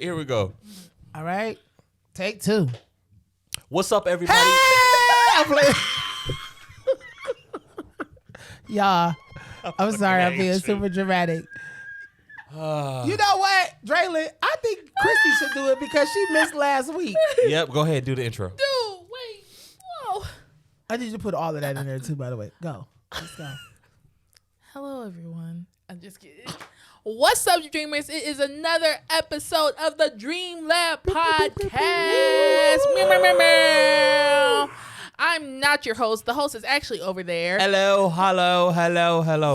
here we go. All right. Take 2. What's up, everybody? I'm playing. Y'all, I'm sorry I'm being super dramatic. You know what, Draylon? I think Chrissy should do it because she missed last week. Yep, go ahead. Do the intro. Dude, wait. Whoa. I need you to put all of that in there too, by the way. Go. Let's go. Hello, everyone. I'm just kidding. What's up, Dreamers? It is another episode of the Dream Lab podcast. Meow, meow, meow, meow. I'm not your host. The host is actually over there. Hello,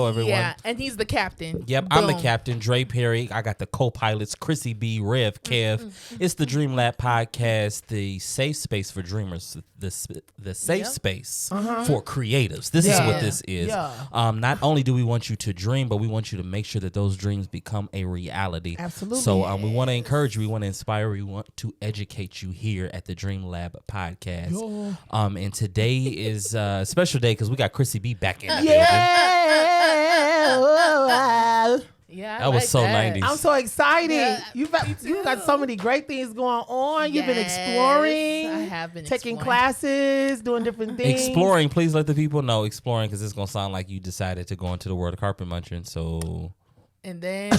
everyone. Yeah, and he's the captain. Yep, I'm the Boom. captain, Dre Perry. I got the co-pilots, Chrissy B, Rev, Kev. It's the Dream Lab podcast, the safe space for dreamers, the safe space for creatives. This is what Yeah. this is. Yeah. Not only do we want you to dream, but we want you to make sure that those dreams become a reality. Absolutely. So we want to encourage you, we want to inspire you, we want to educate you here at the Dream Lab podcast. And today is a special day because we got Chrissy B back in the building. Yeah. Yeah, I That was like so that. 90s. I'm so excited. Yeah, you got so many great things going on. You've been exploring. I have been taking exploring. classes, doing different things. Exploring, please let the people know. Exploring, because it's gonna sound like you decided to go into the world of carpet munching. So, And then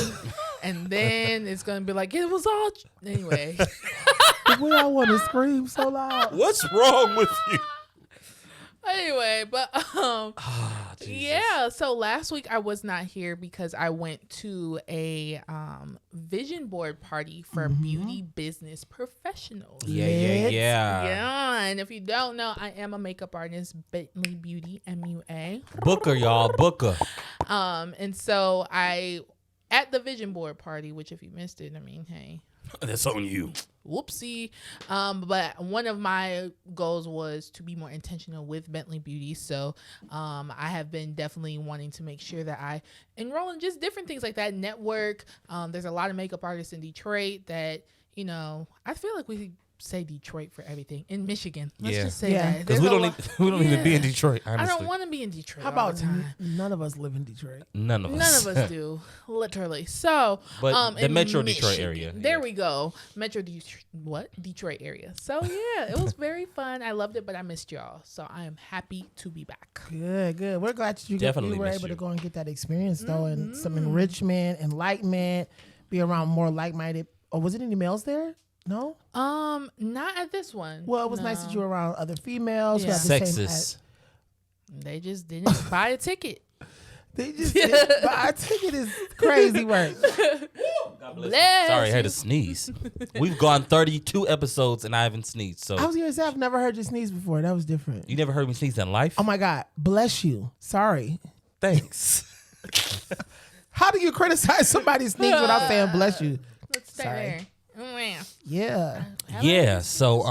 it's gonna be like it was all anyway. We all want to scream so loud. what's wrong with you? Anyway, but yeah. So last week I was not here because I went to a vision board party for beauty business professionals. Yeah. Yeah, and if you don't know, I am a makeup artist, Bentley Beauty MUA. Booker, y'all, Booker. And so I at the vision board party, which if you missed it, I mean, hey. That's on you. Whoopsie. But one of my goals was to be more intentional with Bentley Beauty. So I have been definitely wanting to make sure that I enroll in just different things like that, network. There's a lot of makeup artists in Detroit that, you know, I feel like we say Detroit for everything. In Michigan. Let's just say that. Because we don't need to be in Detroit, I honestly. don't want to be in Detroit. How all about the time. none of us live in Detroit? None of us. None of us do, literally. So, But the in Metro Detroit Michigan. area. There we go, Metro Detroit area. So yeah, it was very fun. I loved it, but I missed y'all. So I am happy to be back. Good. We're glad that you Definitely were miss able you. to go and get that experience though, and some enrichment, enlightenment, be around more like-minded. Oh, was it any males there? No. Not at this one. Well, it was nice that you were around other females. Who Yeah. have the same Sexist. They just didn't buy a ticket. They just but our ticket is crazy work. Bless Sorry, I had you. to sneeze. We've gone 32 episodes and I haven't sneezed. So I was gonna say I've never heard you sneeze before. That was different. you never heard me sneeze in life? Oh my God, bless you. Sorry. Thanks. How do you criticize somebody's sneeze without saying bless you? Let's stay Sorry. there. Oh, man. Yeah. Yeah. So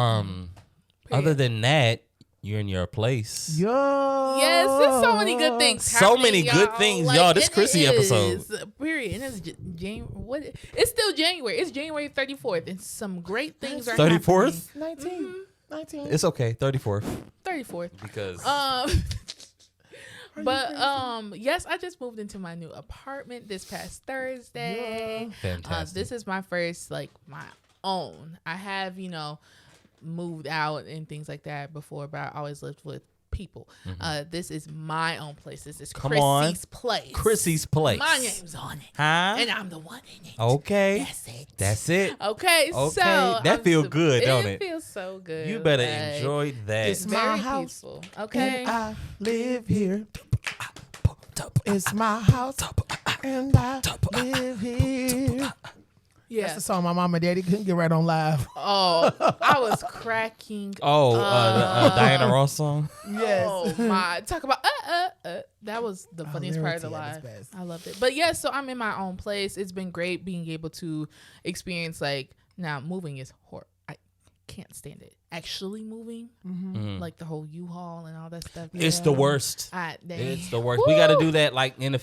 other than that, you're in your place. Yo. Yes, there's so many good things. So happening, many good y'all. things, y'all. This it Chrissy is, episode. Period. And it's January. It's still January. It's January 34th, and some great things are 34th? 19. It's okay. 34th. happening. 34th. Because But yes, I just moved into my new apartment this past Thursday. fantastic. This is my first my own. I have moved out and things like that before, but I always lived with people. This is my own place. This is Come on. Chrissy's place. Chrissy's place. My name's on it, Huh? and I'm the one in it. Okay. That's it. That's it. Okay, so That I'm feel good, don't it? It feels so good. You better like, enjoy that. It's my very house, peaceful. Okay. And I live here. It's my house, and I live here. Yeah. That's the song my mom and daddy couldn't get right on live. Oh, I was cracking. Oh, the Diana Ross song. Yes. Oh my! Talk about that was the funniest part of the Lyrics, yeah, live. that's best. I loved it. But yeah, so I'm in my own place. It's been great being able to experience now moving is horrible. I can't stand it. Actually moving, like the whole U-Haul and all that stuff. It's the worst. It's the worst. We got to do that in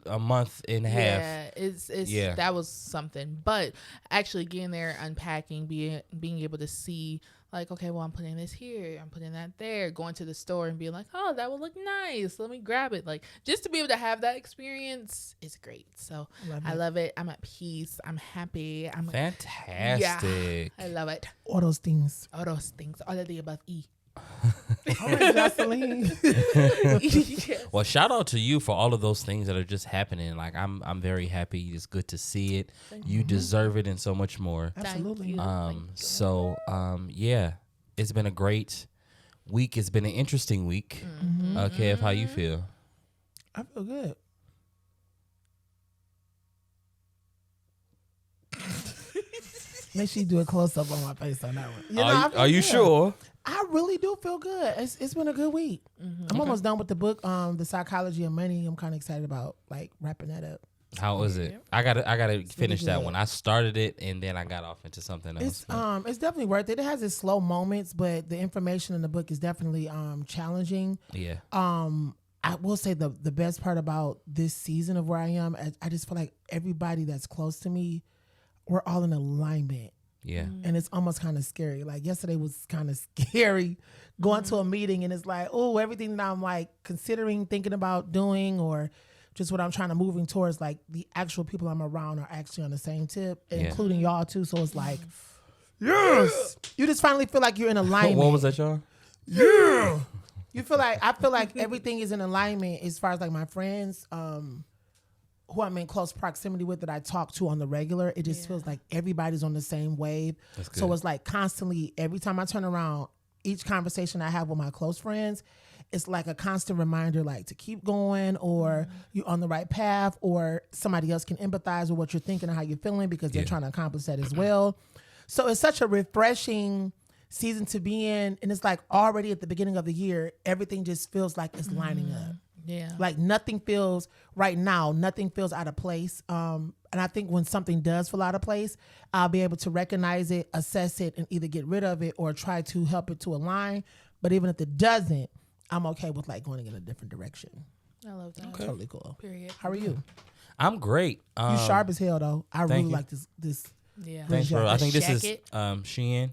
a month and a half. Yeah, it's Yeah. that was something. But actually getting there, unpacking, being able to see like, okay, well, I'm putting this here, I'm putting that there, going to the store and being like, oh, that would look nice, let me grab it. Like, just to be able to have that experience is great. So I love it. I'm at peace. I'm happy. I'm fantastic. I love it. All those things. All those things. All of the above. All right, Jocelyn. Yes. Well, shout out to you for all of those things that are just happening. Like I'm very happy. It's good to see it. You deserve it and so much more. Absolutely. Yeah, it's been a great week. It's been an interesting week. Kev, how you feel? I feel good. Make sure you do a close up on my face on that one. You know, Are you sure? I really do feel good. It's been a good week. I'm almost done with the book, The Psychology of Money. I'm kind of excited about like wrapping that up. How was it? I gotta finish that good. one. I started it and then I got off into something else. It's definitely worth it. It has its slow moments, but the information in the book is definitely challenging. Yeah. I will say the best part about this season of where I am, I just feel like everybody that's close to me, we're all in alignment. Yeah. And it's almost kind of scary. Like yesterday was kind of scary going to a meeting and it's like, oh, everything that I'm like considering, thinking about doing, or just what I'm trying to moving towards, like the actual people I'm around are actually on the same tip, including y'all too. So it's like, yes, you just finally feel like you're in alignment. What was that, y'all? Yeah. You feel like, I feel like everything is in alignment as far as like my friends, who I'm in close proximity with that I talk to on the regular. It just feels like everybody's on the same wave. So it's like constantly, every time I turn around, each conversation I have with my close friends, it's like a constant reminder, like to keep going, or you're on the right path, or somebody else can empathize with what you're thinking and how you're feeling because they're trying to accomplish that as well. So it's such a refreshing season to be in. And it's like already at the beginning of the year, everything just feels like it's lining up. Yeah. Like nothing feels out of place. And I think when something does feel out of place, I'll be able to recognize it, assess it, and either get rid of it or try to help it to align. But even if it doesn't, I'm okay with like going in a different direction. I love that. Okay. Totally cool. Period. How are you? I'm great. You sharp as hell though. I really you. like this. Yeah. Thanks, bro. I think this is Jacket. Shein.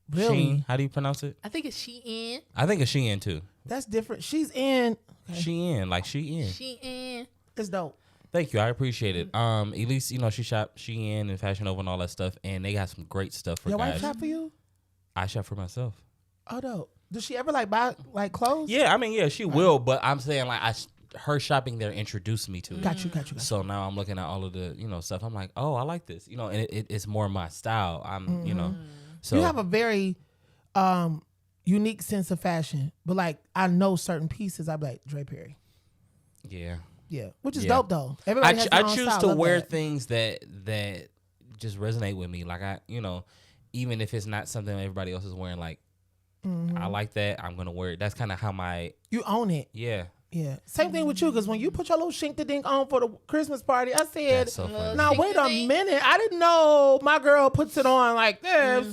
Really? Shein. How do you pronounce it? I think it's Shein. I think it's Shein too. That's different. She's in. Okay. Shein, like Shein. Shein. It's dope. Thank you. I appreciate it. Elise, you know, she shop Shein and Fashion Nova and all that stuff, and they got some great stuff for Your guys. wife shop for you? I shop for myself. Oh, dope. Does she ever like buy like clothes? Yeah, I mean, yeah, she will, but I'm saying like her shopping there introduced me to it. Got you. So now I'm looking at all of the, you know, stuff. I'm like, oh, I like this, you know, and it's more my style. I'm, you know, so You have a very unique sense of fashion, but like I know certain pieces. I'd be like Dre Perry. yeah, Which is Yeah. dope though. Everybody has their I own choose style. to Love wear that. things that just resonate with me. Like I, you know, even if it's not something everybody else is wearing, like I like that, I'm gonna wear it. That's kind of how You own it. yeah. Same thing with you, because when you put your little shink-a-dink on for the Christmas party, I said, That's so funny. now wait a minute. I didn't know my girl puts it on like this.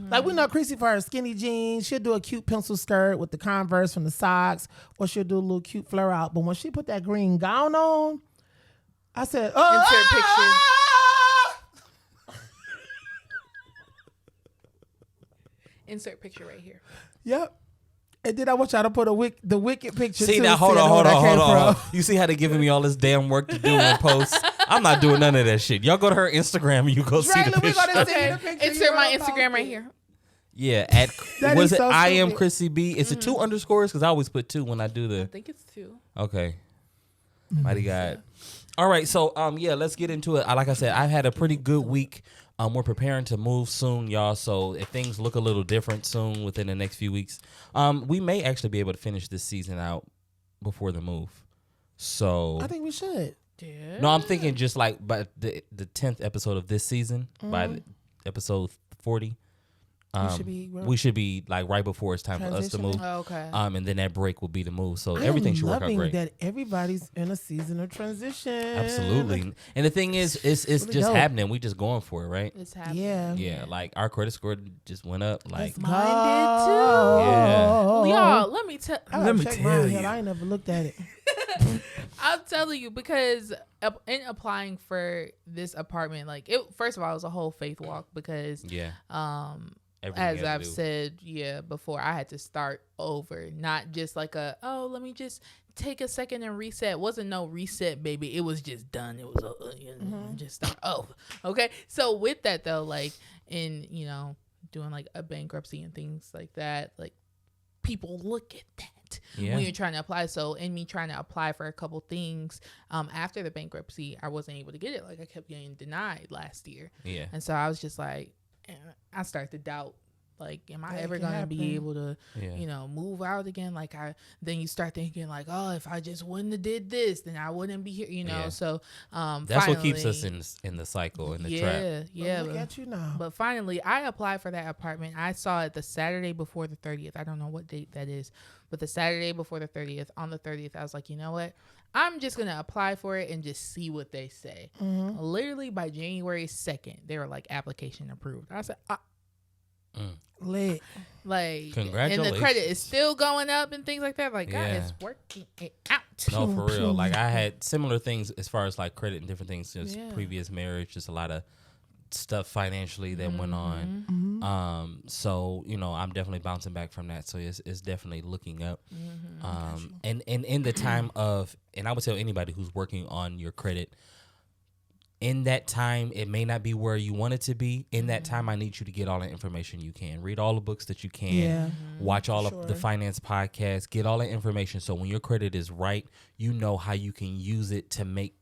Like we know Chrissy for her skinny jeans. She'll do a cute pencil skirt with the Converse from the socks, or she'll do a little cute flare out. But when she put that green gown on, I said, oh, Insert picture. Insert picture right here. Yep. And then I want y'all to put the Wicked picture. See too, now, so hold y'all know on. where that came from. You see how they giving me all this damn work to do in posts? I'm not doing none of that shit. Y'all go to her Instagram and you go see the Drayla, we picture. gonna send you Okay. the picture. Insert my You Instagram right posted. here. Yeah, at That was is it so I am stupid. Chrissy B? Is it 2 underscores? Because I always put 2 when I do I the think it's 2. okay. Mighty God. All right, so yeah, let's get into it. Like I said, I've had a pretty good week. We're preparing to move soon, y'all. So if things look a little different soon within the next few weeks, we may actually be able to finish this season out before the move. So I think we should. Yeah. no, I'm thinking just like by the 10th episode of this season, by the episode 40. We should be like right before it's time for us to move. Oh, okay. And then that break will be the move. So everything should work out great. That everybody's in a season of transition. Absolutely. And the thing is, it's really just dope. happening. We just going for it, right? It's happening. Yeah. Yeah, like our credit score just went up. Like, Let's Mine go. did too. Yeah. Y'all, let me tell. I gotta check mine. Hell, I ain't never looked at it. I'm telling you, because in applying for this apartment, like it. First of all, it was a whole faith walk because yeah, everything as you had I've to do. said, before, I had to start over, not just like let me just take a second and reset. It wasn't no reset, baby. It was just done. It was just start over. Okay. So with that though, like in, doing like a bankruptcy and things like that, like people look at that when you're trying to apply. So in me trying to apply for a couple things, after the bankruptcy, I wasn't able to get it. Like I kept getting denied last year. Yeah. And so I was just like, I started to doubt, like, am I That ever can going to be happen. able to, move out again? Like then you start thinking like, oh, if I just wouldn't have did this, then I wouldn't be here, Yeah. So, That's what keeps us in the cycle, in the trap. Yeah. Look at you now. But finally, I applied for that apartment. I saw it the Saturday before the 30th. I don't know what date that is, but the Saturday before the 30th, on the 30th, I was like, you know what? I'm just going to apply for it and just see what they say. Literally by January 2nd, they were like, application approved. I said, Lit. like, Congratulations. and the credit is still going up and things like that. Like, God Yeah. is working it out. No, for Pew, real. pew. Like I had similar things as far as like credit and different things. Just Yeah. previous marriage, just a lot of stuff financially that went on. Mm-hmm. So I'm definitely bouncing back from that. So it's definitely looking up. And in the time of, and I would tell anybody who's working on your credit, in that time, it may not be where you want it to be. In that time, I need you to get all the information you can. Read all the books that you can. Yeah. Watch all Sure. of the finance podcasts. Get all the information. So when your credit is right, you know how you can use it to make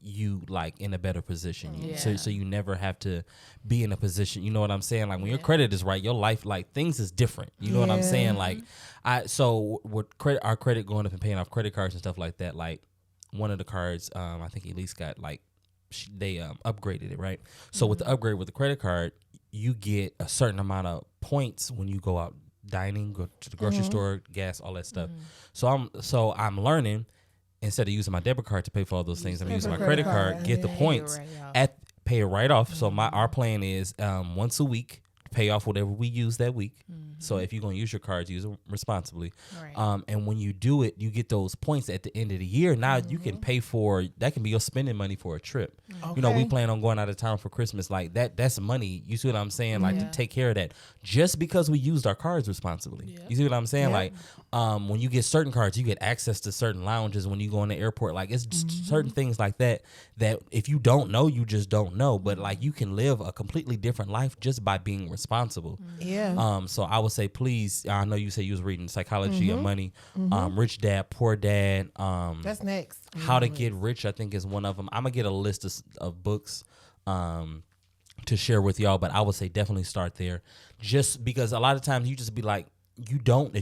you like in a better position. Yeah. So you never have to be in a position. You know what I'm saying? Like when your credit is right, your life, like things is different. You know what I'm Yeah. saying? Like so with our credit going up and paying off credit cards and stuff like that, like one of the cards, I think Elise got like, they upgraded it, right? So with the upgrade with the credit card, you get a certain amount of points when you go out dining, go to the grocery store, gas, all that stuff. So I'm learning, instead of using my debit card to pay for all those things, I'm using my credit card, get the yeah. points, pay it right off. So our plan is once a week, pay off whatever we use that week. So if you're gonna use your cards, use them responsibly. Right. And when you do it, you get those points at the end of the year. Now you can pay for, that can be your spending money for a trip. We Okay. plan on going out of town for Christmas. Like that's money. You see what I'm saying? Like to take care of that, just because we used our cards responsibly. You see what I'm saying? Yeah. Like when you get certain cards, you get access to certain lounges when you go in the airport. Like it's certain things like that if you don't know, you just don't know. But like you can live a completely different life just by being responsible. Yeah. So I would say, please, I know you said you was reading Psychology of Money, Rich Dad, Poor Dad. That's next. How to Get Rich, I think, is one of them. I'm gonna get a list of books to share with y'all, but I would say definitely start there, just because a lot of times you just be like, if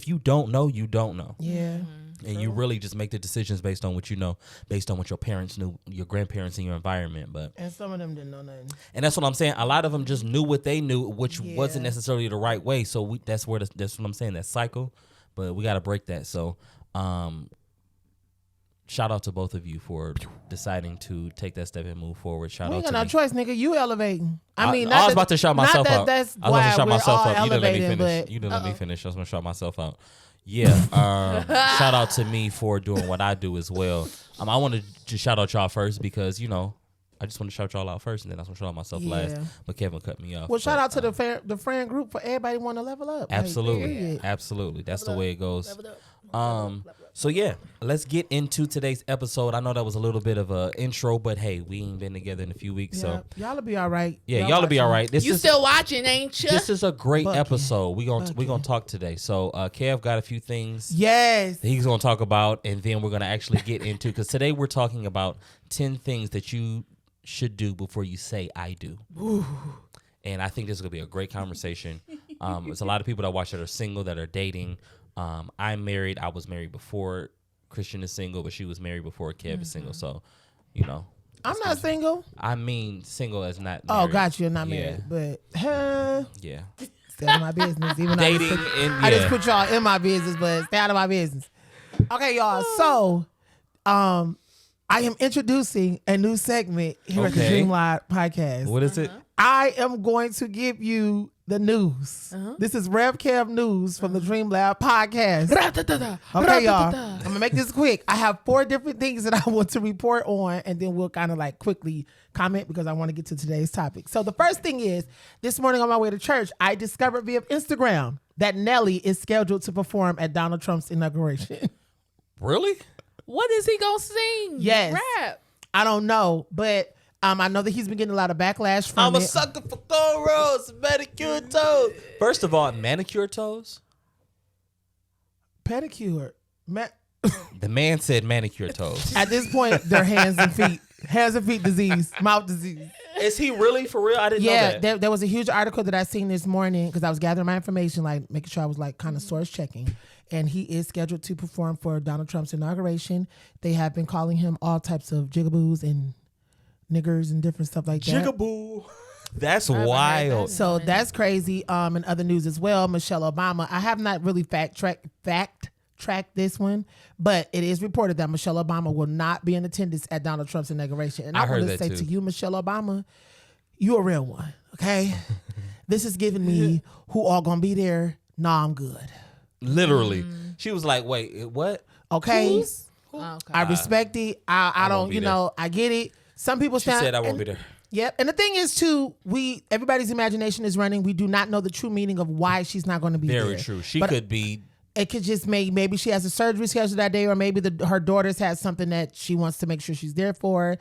you don't know, you don't know. Yeah. And you really just make the decisions based on what you know, based on what your parents knew, your grandparents, and your environment. But And some of them didn't know nothing. and that's what I'm saying. A lot of them just knew what they knew, which wasn't Yeah. necessarily the right way. So that's what I'm saying. That cycle, but we got to break that. So, shout out to both of you for deciding to take that step and move forward. Shout We out ain't to got no me. choice, nigga. You elevating. I mean, I was about to shout myself out. That's I was about why to shout we're myself all out. You didn't let me elevating, finish. but You didn't let me finish. I was gonna shout myself out. Yeah. Shout out to me for doing what I do as well. I wanted to shout out y'all first because I just want to shout y'all out first, and then I was gonna shout out myself last. Yeah. But Kevin cut me off. well, shout But, out to the friend group for everybody want to level up. Like, Absolutely, period. absolutely. That's the way it goes. Level it up. So yeah, let's get into today's episode. I know that was a little bit of a intro, but hey, we ain't been together in a few weeks, Yeah. so Y'all'll be all right. yeah, y'all will be all right. This You is still watching, ain't you? this is a great Bucket. episode. We gonna talk today. So Kev got a few things Yes. that he's gonna talk about, and then we're gonna actually get into, because today we're talking about 10 things that you should do before you say I do. And I think this is gonna be a great conversation. There's a lot of people that watch that are single, that are dating. I'm married. I was married before Christian is single, but she was married before Kev is single. So, I'm not single. I mean single as not Oh, married. got you. Not Yeah. married, but Yeah. stay out of my business. Even though Dating and I just yeah. put y'all in my business, but stay out of my business. Okay, y'all. So, I am introducing a new segment here at the Okay. Dream Live podcast. What is it? I am going to give you the news. This is Rev Kev News from the Dream Lab podcast. Okay, y'all. I'm going to make this quick. I have 4 different things that I want to report on, and then we'll kind of like quickly comment because I want to get to today's topic. So the first thing is, this morning on my way to church, I discovered via Instagram that Nelly is scheduled to perform at Donald Trump's inauguration. Really? What is he gonna sing? Yes. Rap. I don't know, but I know that he's been getting a lot of backlash from I'm a it. sucker for cornrows, manicure toes. First of all, manicure toes. Pedicure. The man said manicure toes. At this point, they're hands and feet. Hands and feet disease. Mouth disease. Is he really for real? I didn't know Yeah, that. there was a huge article that I seen this morning because I was gathering my information, like making sure I was like kind of source checking. And he is scheduled to perform for Donald Trump's inauguration. They have been calling him all types of jigaboos and niggers and different stuff like that. Jigaboo. That's haven't heard wild. that. So that's crazy. In other news as well, Michelle Obama. I have not really fact tracked this one, but it is reported that Michelle Obama will not be in attendance at Donald Trump's inauguration. And I I want heard to that say too. to you, Michelle Obama, you a real one, okay? This is giving me who all gonna be there. Nah, I'm good. Literally. She was like, wait, what? Okay. Oh, okay. I respect it. I won't don't, be you know, I get it. Some people She stand, said I won't and- be there. Yep. And the thing is too, everybody's imagination is running. We do not know the true meaning of why she's not going to be there. Very true. She But could be. it could just maybe she has a surgery scheduled that day, or maybe her daughter's has something that she wants to make sure she's there for.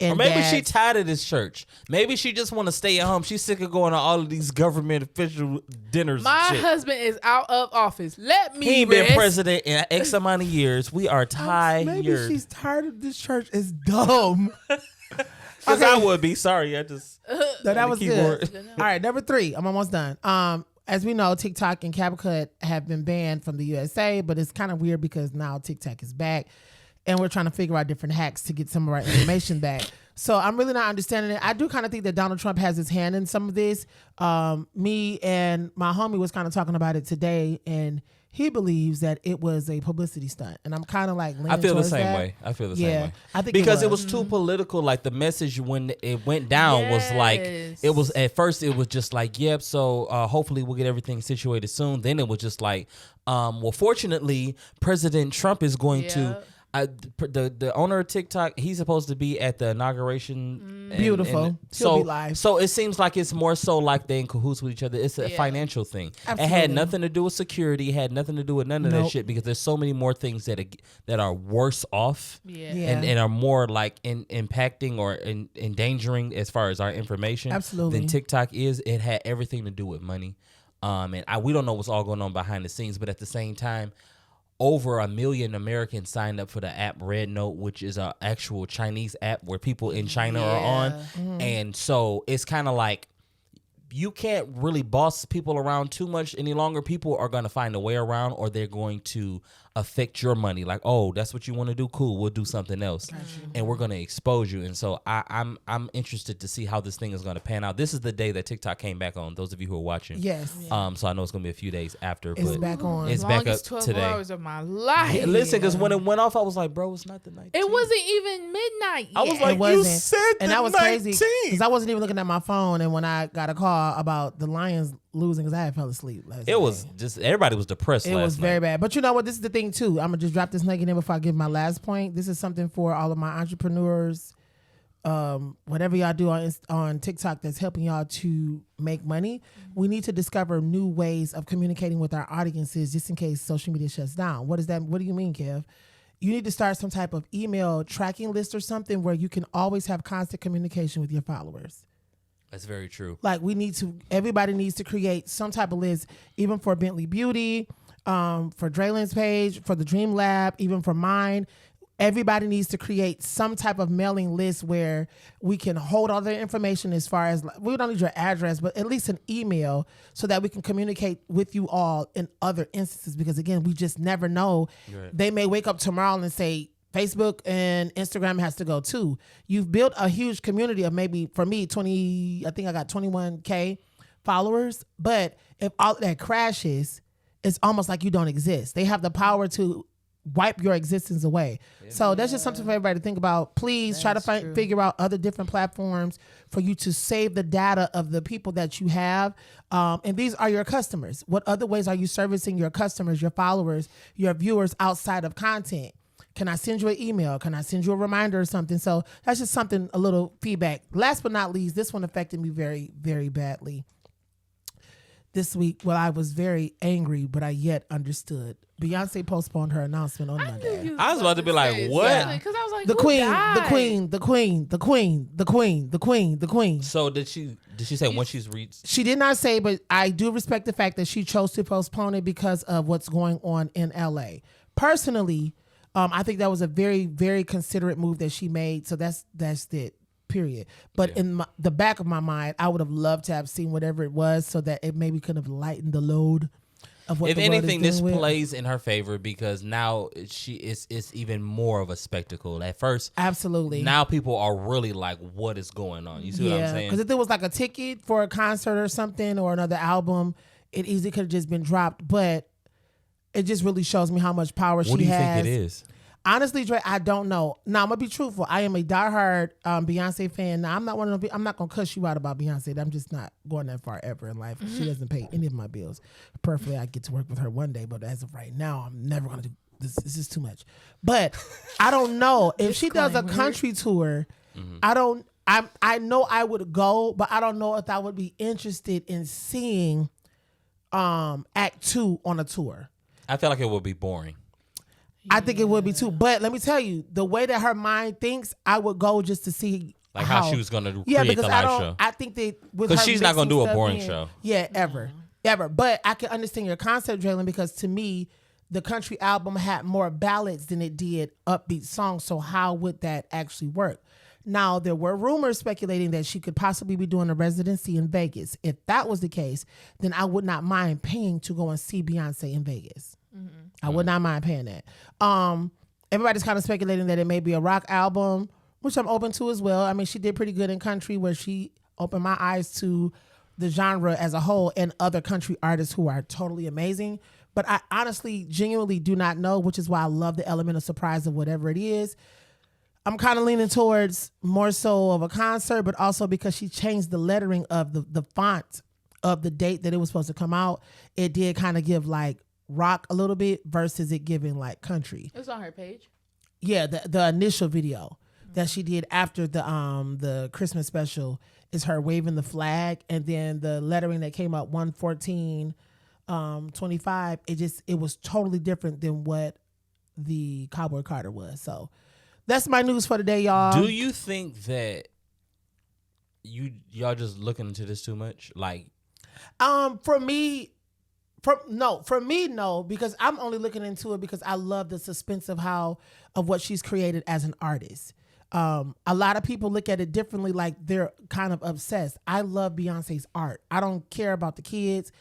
And Or maybe that- she tired of this church. Maybe she just want to stay at home. She's sick of going to all of these government official dinners. My and shit. husband is out of office. Let me He ain't rest. been president in X amount of years. We are tired. Maybe she's tired of this church. It's dumb. Because I would be. Sorry, I just. No, that was keyboard. good. All right, number 3. I'm almost done. As we know, TikTok and CapCut have been banned from the USA, but it's kind of weird because now TikTok is back, and we're trying to figure out different hacks to get some of our information back. So I'm really not understanding it. I do kind of think that Donald Trump has his hand in some of this. Me and my homie was kind of talking about it today, and he believes that it was a publicity stunt, and I'm kind of like leaning I feel the towards same that. way. I feel the Yeah, same way. I think because it it was too political. Like the message when it went down was like Yes. it was at first. It was just like, yep. So hopefully we'll get everything situated soon. Then it was just like, well, fortunately, President Trump is going to. The owner of TikTok, he's supposed to be at the inauguration. Beautiful. He'll So be live. So it seems like it's more so like they in cahoots with each other. It's a Yeah. financial thing. It Absolutely. had nothing to do with security. It had nothing to do with none of that Nope. shit because there's so many more things that are worse off Yeah. Yeah. and are more like impacting or endangering as far as our information Absolutely. than TikTok is. It had everything to do with money. We don't know what's all going on behind the scenes, but at the same time, over 1 million Americans signed up for the app Red Note, which is an actual Chinese app where people in China are on. Mm-hmm. And so it's kind of like you can't really boss people around too much any longer. People are going to find a way around, or they're going to affect your money. Like, oh, that's what you want to do? Cool, we'll do something else, and we're going to expose you. And so I'm interested to see how this thing is going to pan out. This is the day that TikTok came back on. Those of you who are watching, Yes. So I know it's going to be a few days after, It's but back on. it's back up Longest 12 today. hours of my life. Yeah, listen, because when it went off, I was like, bro, it's not the 19th. It wasn't even midnight yet. I was like, It wasn't. you said And the that was crazy 19th. because I wasn't even looking at my phone. And when I got a call about the Lions losing, because I had fell asleep last night. It was just everybody was depressed. It last was very night. bad. But you know what? This is the thing too. I'm gonna just drop this nugget in before I give my last point. This is something for all of my entrepreneurs. Whatever y'all do on TikTok that's helping y'all to make money, we need to discover new ways of communicating with our audiences just in case social media shuts down. What is that? What do you mean, Kev? You need to start some type of email tracking list or something where you can always have constant communication with your followers. That's very true. Like everybody needs to create some type of list, even for Bentley Beauty, for Draylen's page, for the Dream Lab, even for mine. Everybody needs to create some type of mailing list where we can hold all their information as far as, we don't need your address, but at least an email so that we can communicate with you all in other instances. Because again, we just never know. Right. They may wake up tomorrow and say, Facebook and Instagram has to go too. You've built a huge community of maybe, for me, I think I got 21K followers. But if all of that crashes, it's almost like you don't exist. They have the power to wipe your existence away. So that's just something for everybody to think about. Please try to figure out other different platforms for you to save the data of the people that you have. And these are your customers. What other ways are you servicing your customers, your followers, your viewers outside of content? Can I send you an email? Can I send you a reminder or something? So that's just something, a little feedback. Last but not least, this one affected me very, very badly. This week, well, I was very angry, but I yet understood. Beyonce postponed her announcement on Monday. I was about to be like, what? Because I was like, The who queen, died? the queen, the queen, the queen, the queen, the queen, the queen. So did she say when she's reached? She did not say, but I do respect the fact that she chose to postpone it because of what's going on in LA. Personally, I think that was a very, very considerate move that she made. So that's it. Period. But in the back of my mind, I would have loved to have seen whatever it was so that it maybe could have lightened the load of what. If the world anything, is this dealing with. plays in her favor because now it's even more of a spectacle. At first, Absolutely. now people are really like, what is going on? You see what I'm saying? Because if it was like a ticket for a concert or something or another album, it easily could have just been dropped. But it just really shows me how much power she has. What do you think it is? Honestly, Dre, I don't know. Now I'm gonna be truthful. I am a diehard Beyonce fan. Now I'm not one of them. I'm not gonna cuss you out about Beyonce. I'm just not going that far ever in life. She doesn't pay any of my bills. Perfectly, I get to work with her one day, but as of right now, I'm never gonna do this. This is too much. But I don't know if she does a country tour. I know I would go, but I don't know if I would be interested in seeing Act 2 on a tour. I feel like it would be boring. I think it would be too. But let me tell you, the way that her mind thinks, I would go just to see Like how she was going to create the live show. I think that with Because her she's not going to mixing do a stuff boring in- show. Yeah, ever. But I can understand your concept, Jalen, because to me, the country album had more ballads than it did upbeat songs. So how would that actually work? Now, there were rumors speculating that she could possibly be doing a residency in Vegas. If that was the case, then I would not mind paying to go and see Beyonce in Vegas. I would not mind paying that. Everybody's kind of speculating that it may be a rock album, which I'm open to as well. I mean, she did pretty good in country where she opened my eyes to the genre as a whole and other country artists who are totally amazing. But I honestly, genuinely do not know, which is why I love the element of surprise of whatever it is. I'm kind of leaning towards more so of a concert, but also because she changed the lettering of the font of the date that it was supposed to come out. It did kind of give like rock a little bit versus it giving like country. It was on her page. Yeah, the initial video that she did after the Christmas special is her waving the flag, and then the lettering that came up 1/14/25. It was totally different than what the Cowboy Carter was. So that's my news for today, y'all. Do you think that y'all just looking into this too much? Like, For me, no, because I'm only looking into it because I love the suspense of what she's created as an artist. A lot of people look at it differently, like they're kind of obsessed. I love Beyonce's art. I don't care about the kids.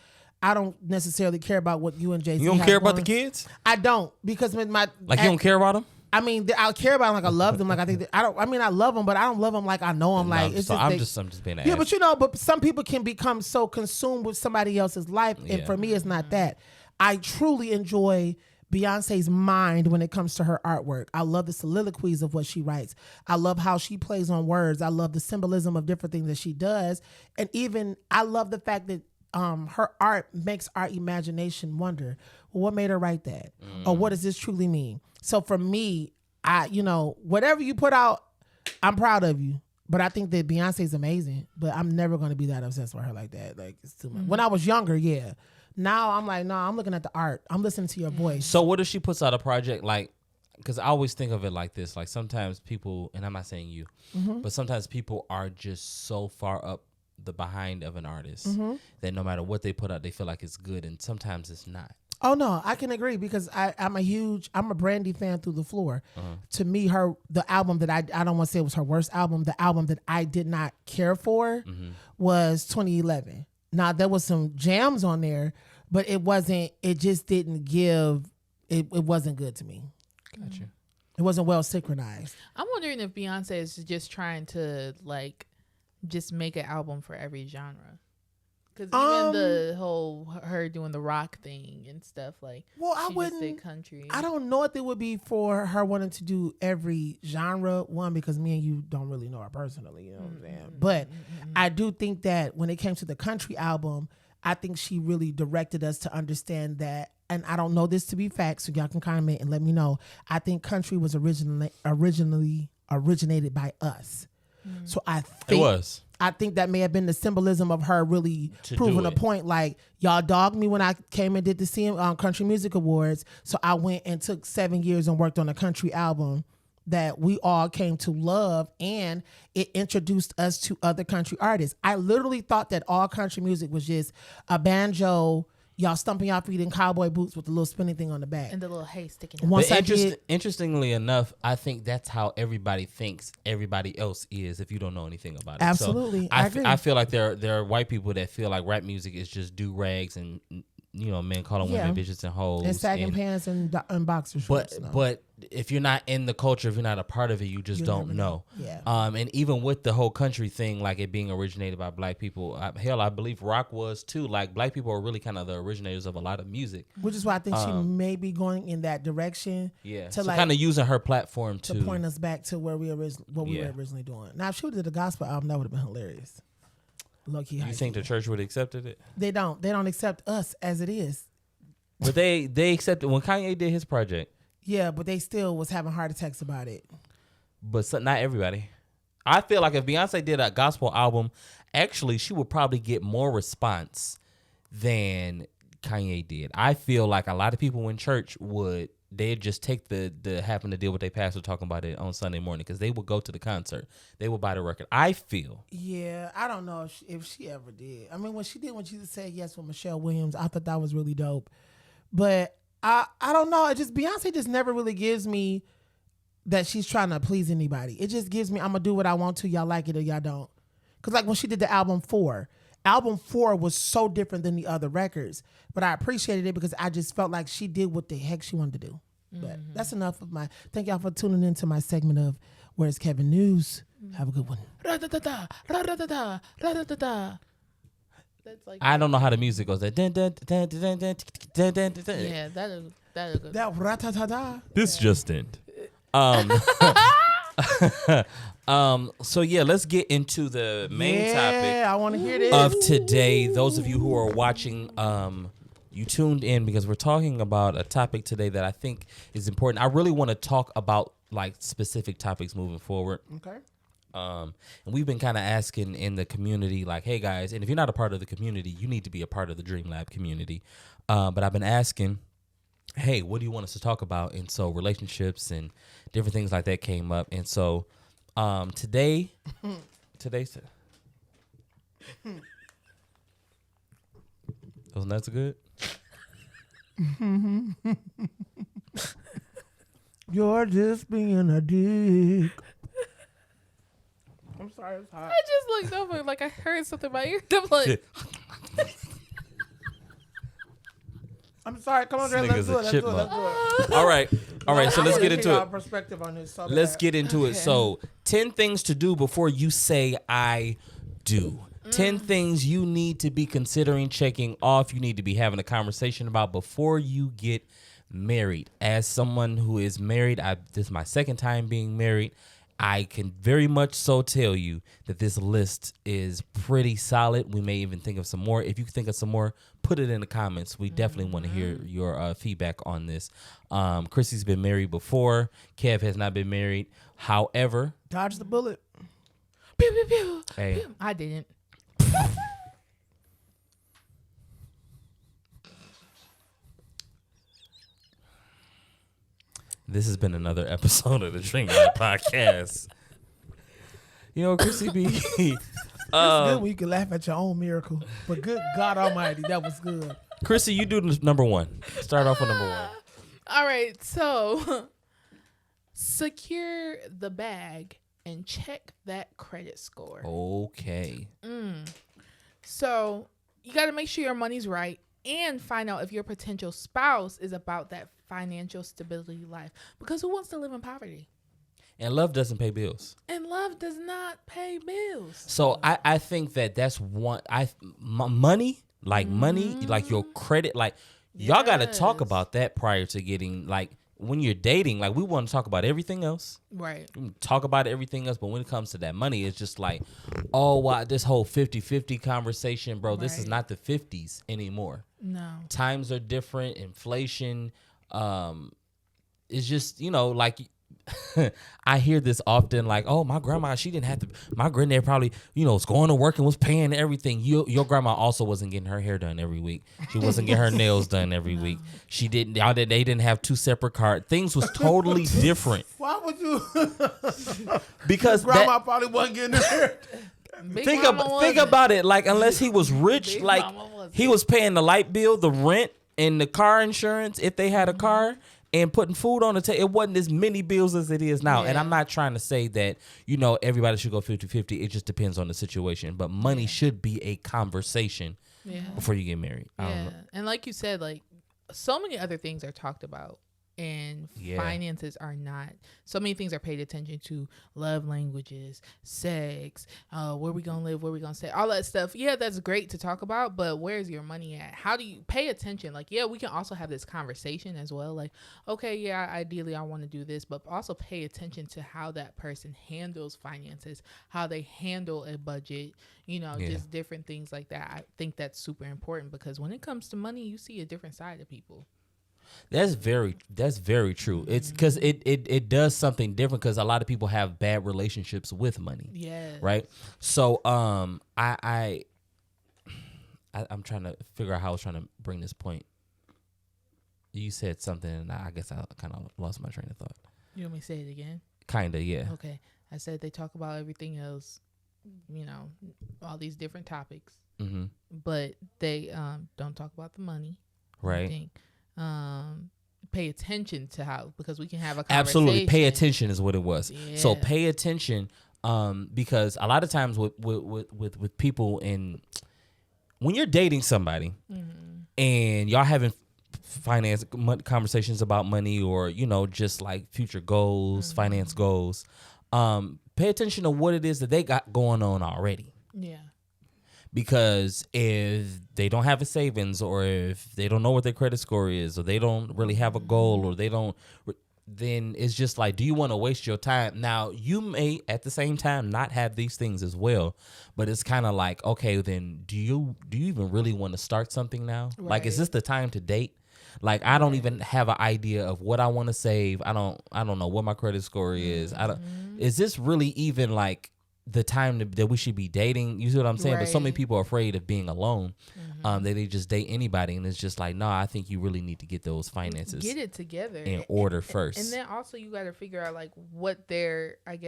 I don't necessarily care about what you and Jay-Z you don't have care about going. the kids? I don't, because with my You don't care about them? I mean, I care about them, like I love them. Like I think I love them, but I don't love them like I know them. Like it's I'm just being an yeah, ass. but some people can become so consumed with somebody else's life, and for me, it's not that. I truly enjoy Beyonce's mind when it comes to her artwork. I love the soliloquies of what she writes. I love how she plays on words. I love the symbolism of different things that she does, and even I love the fact that her art makes our imagination wonder, well, what made her write that, or what does this truly mean? So for me, whatever you put out, I'm proud of you. But I think that Beyonce is amazing. But I'm never going to be that obsessed with her like that. Like it's too much. When I was younger, yeah. Now I'm like, no, I'm looking at the art. I'm listening to your voice. So what if she puts out a project like? Because I always think of it like this. Like sometimes people, and I'm not saying you, but sometimes people are just so far up the behind of an artist that no matter what they put out, they feel like it's good, and sometimes it's not. Oh no, I can agree because I'm a Brandy fan through the floor. To me, the album that I don't want to say it was her worst album. The album that I did not care for was 2011. Now there was some jams on there, but it wasn't. It just didn't give. It wasn't good to me. Gotcha. It wasn't well synchronized. I'm wondering if Beyonce is just trying to just make an album for every genre. Because even the whole her doing the rock thing and stuff, like, well, I she just wouldn't. did country. I don't know if it would be for her wanting to do every genre. One, because me and you don't really know her personally, you know what I'm saying. But I do think that when it came to the country album, I think she really directed us to understand that. And I don't know this to be fact, so y'all can comment and let me know. I think country was originally originated by us. So I think It was. I think that may have been the symbolism of her really To proving do a it. point. Like, y'all dogged me when I came and did the Country Music Awards. So I went and took 7 years and worked on a country album that we all came to love. And it introduced us to other country artists. I literally thought that all country music was just a banjo, y'all stumping y'all feet in cowboy boots with the little spinning thing on the back. And the little hay sticking out. Once But I did, interestingly enough, I think that's how everybody thinks everybody else is if you don't know anything about it. Absolutely. So I agree. I feel like there are white people that feel like rap music is just do rags and, you know, men calling women bitches and hoes. and sagging pants and boxer shorts. But if you're not in the culture, if you're not a part of it, you just don't never know. Yeah. And even with the whole country thing, like it being originated by black people, I believe rock was too. Like black people are really kind of the originators of a lot of music. Which is why I think she may be going in that direction. Yeah. To So like kind of using her platform to point us back to where we were originally doing. Now, if she would have did a gospel album, that would have been hilarious. Low key. You think the church would have accepted it? They don't? They don't accept us as it is. But they accepted when Kanye did his project. Yeah, but they still was having heart attacks about it. But not everybody. I feel like if Beyonce did a gospel album, actually she would probably get more response than Kanye did. I feel like a lot of people in church they'd just take the having to deal with their pastor talking about it on Sunday morning because they would go to the concert. They would buy the record. I feel. Yeah, I don't know if she ever did. I mean, when she said yes with Michelle Williams, I thought that was really dope. But I don't know. It just Beyonce just never really gives me that she's trying to please anybody. It just gives me I'm gonna do what I want to. Y'all like it or y'all don't. Cause like when she did the album 4 was so different than the other records. But I appreciated it because I just felt like she did what the heck she wanted to do. But that's enough of my. Thank y'all for tuning into my segment of Where's Kevin News. Have a good one. Ra-da-da-da, ra-da-da-da, ra-da-da-da. That's like I don't know how the music goes. That dun, dun, dun, dun, dun, dun, dun, dun, dun. yeah, that'll go. That rat-ta-ta-ta. This just ended. So yeah, let's get into the main topic Yeah, I want to hear this. of today. Those of you who are watching, you tuned in because we're talking about a topic today that I think is important. I really want to talk about like specific topics moving forward. Okay. And we've been kind of asking in the community, like, hey guys, and if you're not a part of the community, you need to be a part of the Dream Lab community. But I've been asking, hey, what do you want us to talk about? And so relationships and different things like that came up. And so today's those nuts are good. You're just being a dick. I'm sorry, it's hot. I just looked over like I heard something in my ear. I'm like, I'm sorry. Come on, Dre. This Let's nigga's do a it. Let's do it. Let's chipmunk. do it. All right. So let's get into Our it. perspective on this. Let's get into it. So 10 things to do before you say I do. 10 things you need to be considering checking off. You need to be having a conversation about before you get married. As someone who is married, this is my second time being married. I can very much so tell you that this list is pretty solid. We may even think of some more. If you think of some more, put it in the comments. We definitely want to hear your feedback on this. Chrissy's been married before. Kev has not been married. However, Dodge the bullet. pew, pew, pew, hey, pew. I didn't. this has been another episode of the Dream Lab Podcast. You know, Chrissy B. It's good when you can laugh at your own miracle. But good God Almighty, that was good. Chrissy, you do number one. Start off with number one. All right, so secure the bag and check that credit score. Okay. So you got to make sure your money's right and find out if your potential spouse is about that financial stability life. Because who wants to live in poverty? And love doesn't pay bills. And love does not pay bills. So I think that's one. Money, like money, like your credit, like y'all got to talk Yes. about that prior to getting, like, when you're dating. Like, we want to talk about everything else. Right. We talk about everything else, but when it comes to that money, it's just like, oh, wow, this whole 50-50 conversation, bro. This is Right. not the 50s anymore. No. Times are different. Inflation, it's just, like. I hear this often, like, oh, my grandma, she didn't have to. My granddad probably, was going to work and was paying everything. Your grandma also wasn't getting her hair done every week. She wasn't getting her nails done every week. She didn't. They didn't have 2 separate cards. Things was totally different. Why would you? Because Grandma probably wasn't getting her. Big think mama wasn't. about it. Like, unless he was rich, Big like mama wasn't. he was paying the light bill, the rent, and the car insurance if they had a car. And putting food on the table, it wasn't as many bills as it is now. And Yeah. I'm not trying to say that, everybody should go 50-50. It just depends on the situation. But money should be a conversation Yeah. before you get married. I don't Yeah. know. And like you said, like so many other things are talked about. And Yeah. finances are not. So many things are paid attention to: love languages, sex, where we gonna live, where we gonna stay, all that stuff. Yeah, that's great to talk about, but where's your money at? How do you pay attention? Like, yeah, we can also have this conversation as well. Like, okay, yeah, ideally I want to do this, but also pay attention to how that person handles finances, how they handle a budget, Yeah. just different things like that. I think that's super important because when it comes to money, you see a different side of people. That's very true. It's because it does something different, because a lot of people have bad relationships with money. Yeah. Right. So I'm trying to figure out how I was trying to bring this point. You said something, and I guess I kind of lost my train of thought. You want me to say it again? Kinda, yeah. Okay. I said they talk about everything else, all these different topics, Mm-hmm. but they don't talk about the money. I Right. think. Pay attention to how, because we can have a conversation. Absolutely. Pay attention is what it was. So Yeah. pay attention, because a lot of times with people, when you're dating somebody and y'all having finance conversations about money, or just like future goals, finance goals, pay attention to what it is that they got going on already. Yeah. Because if they don't have a savings, or if they don't know what their credit score is, or they don't really have a goal, or they don't, then it's just like, do you want to waste your time? Now, you may at the same time not have these things as well, but it's kind of like, okay, then do you even really want to start something now? Like, is Right. this the time to date? Like, I don't even have an idea of what I want to save. I don't know what my credit score is. Is this really even like the time that we should be dating? You see what I'm saying? But so many Right. people are afraid of being alone, that they just date anybody, and it's just like, no, I think you really need to get those finances Get it together in order first. And then also you got to figure out like what their, I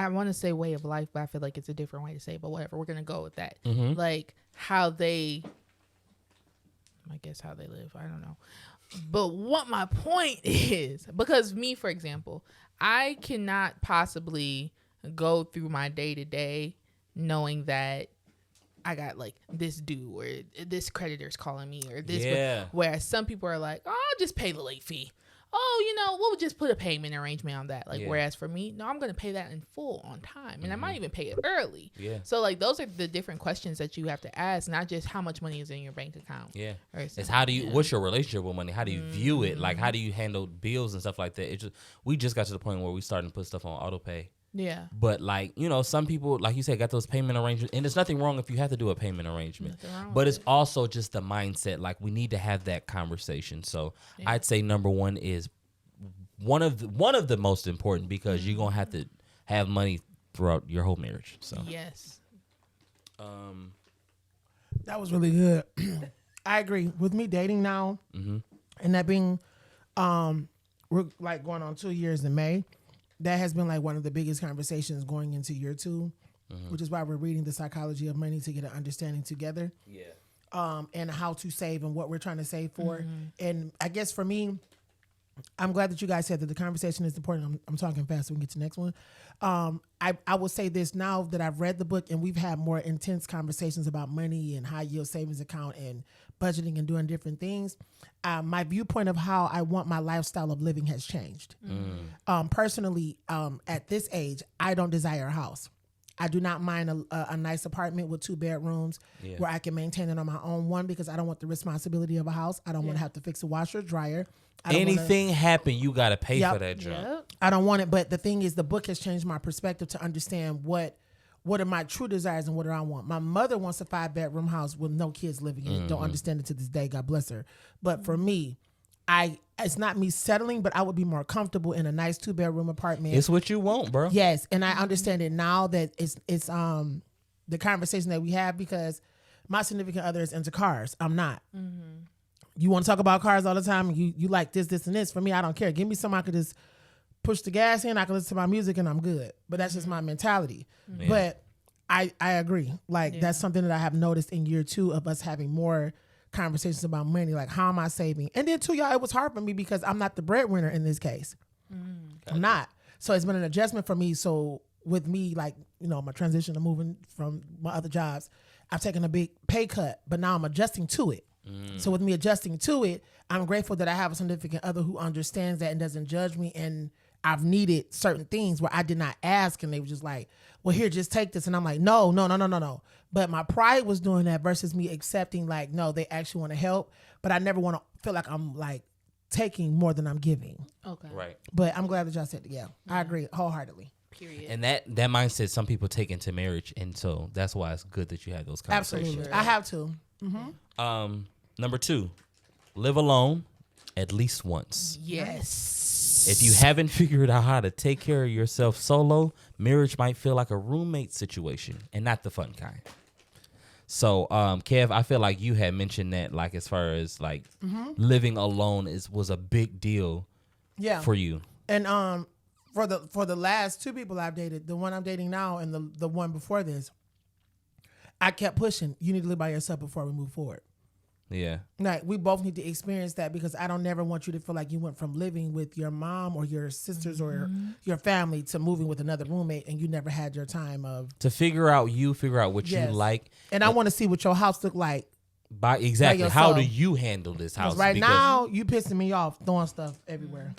want to say way of life, but I feel like it's a different way to say it, but whatever, we're going to go with that. Mhm. Like how they live. I don't know. But what my point is, because me, for example, I cannot possibly go through my day to day knowing that I got like this due, or this creditor's calling me, or this. Yeah. Whereas some people are like, oh, I'll just pay the late fee. Oh, we'll just put a payment arrangement on that. Like, Yeah. whereas for me, no, I'm going to pay that in full on time. And I might even pay it early. Yeah. So like, those are the different questions that you have to ask, not just how much money is in your bank account. Yeah. Or It's something. how do you, Yeah. what's your relationship with money? How do you view it? Like, how do you handle bills and stuff like that? We just got to the point where we starting to put stuff on auto pay. Yeah. But like, some people, like you said, got those payment arrangements, and there's nothing wrong if you have to do a payment arrangement. Nothing wrong But with it's also just the mindset. Like, we need to have that conversation. So Yeah. I'd say number one is one of the most important, because you're gonna have to have money throughout your whole marriage. So Yes. That was really good. I agree. With me dating now, and that being, we're like going on 2 years in May. That has been like one of the biggest conversations going into year 2, which is why we're reading The Psychology of Money to get an understanding together. yeah. And how to save and what we're trying to save for. And I guess for me, I'm glad that you guys said that the conversation is important. I'm talking fast so we can get to the next one. I will say this now that I've read the book and we've had more intense conversations about money and high yield savings account and budgeting and doing different things. My viewpoint of how I want my lifestyle of living has changed. Personally, at this age, I don't desire a house. I do not mind a nice apartment with 2 bedrooms where I can maintain it on my own. One, because I don't want the responsibility of a house. I don't want to have to fix a washer, dryer. Anything happen, you got to pay for that junk. I don't want it. But the thing is, the book has changed my perspective to understand what are my true desires and what do I want. My mother wants a 5-bedroom house with no kids living in it. Don't understand it to this day. God bless her. But for me, it's not me settling, but I would be more comfortable in a nice 2-bedroom apartment. It's what you want, bro. Yes, and I understand it now that it's the conversation that we have because my significant other is into cars. I'm not. You want to talk about cars all the time. You like this, and this. For me, I don't care. Give me something I could just push the gas in. I can listen to my music and I'm good. But that's just my mentality. Yeah. But I agree. Like that's something that I have noticed in year 2 of us having more conversations about money, like how am I saving? And then too, y'all, it was hard for me because I'm not the breadwinner in this case. I'm not. So it's been an adjustment for me. So with me, like, you know, my transition to moving from my other jobs, I've taken a big pay cut, but now I'm adjusting to it. So with me adjusting to it, I'm grateful that I have a significant other who understands that and doesn't judge me. And I've needed certain things where I did not ask and they were just like, well, here, just take this. And I'm like, no. But my pride was doing that versus me accepting like, no, they actually want to help. But I never want to feel like I'm like taking more than I'm giving. Okay. Right. But I'm glad that y'all said, I agree wholeheartedly. Period. And that mindset some people take into marriage. And so that's why it's good that you have those conversations. Absolutely. I have to. Number 2, live alone at least once. Yes. If you haven't figured out how to take care of yourself solo, marriage might feel like a roommate situation and not the fun kind. So, Kev, I feel like you had mentioned that, like, as far as like living alone was a big deal for you. And for the last 2 people I've dated, the one I'm dating now and the one before this, I kept pushing. You need to live by yourself before we move forward. Yeah. Like we both need to experience that because I don't never want you to feel like you went from living with your mom or your sisters or your family to moving with another roommate and you never had your time of to figure out what you like. And I want to see what your house look like. Exactly. How do you handle this house? Right now, you pissing me off throwing stuff everywhere.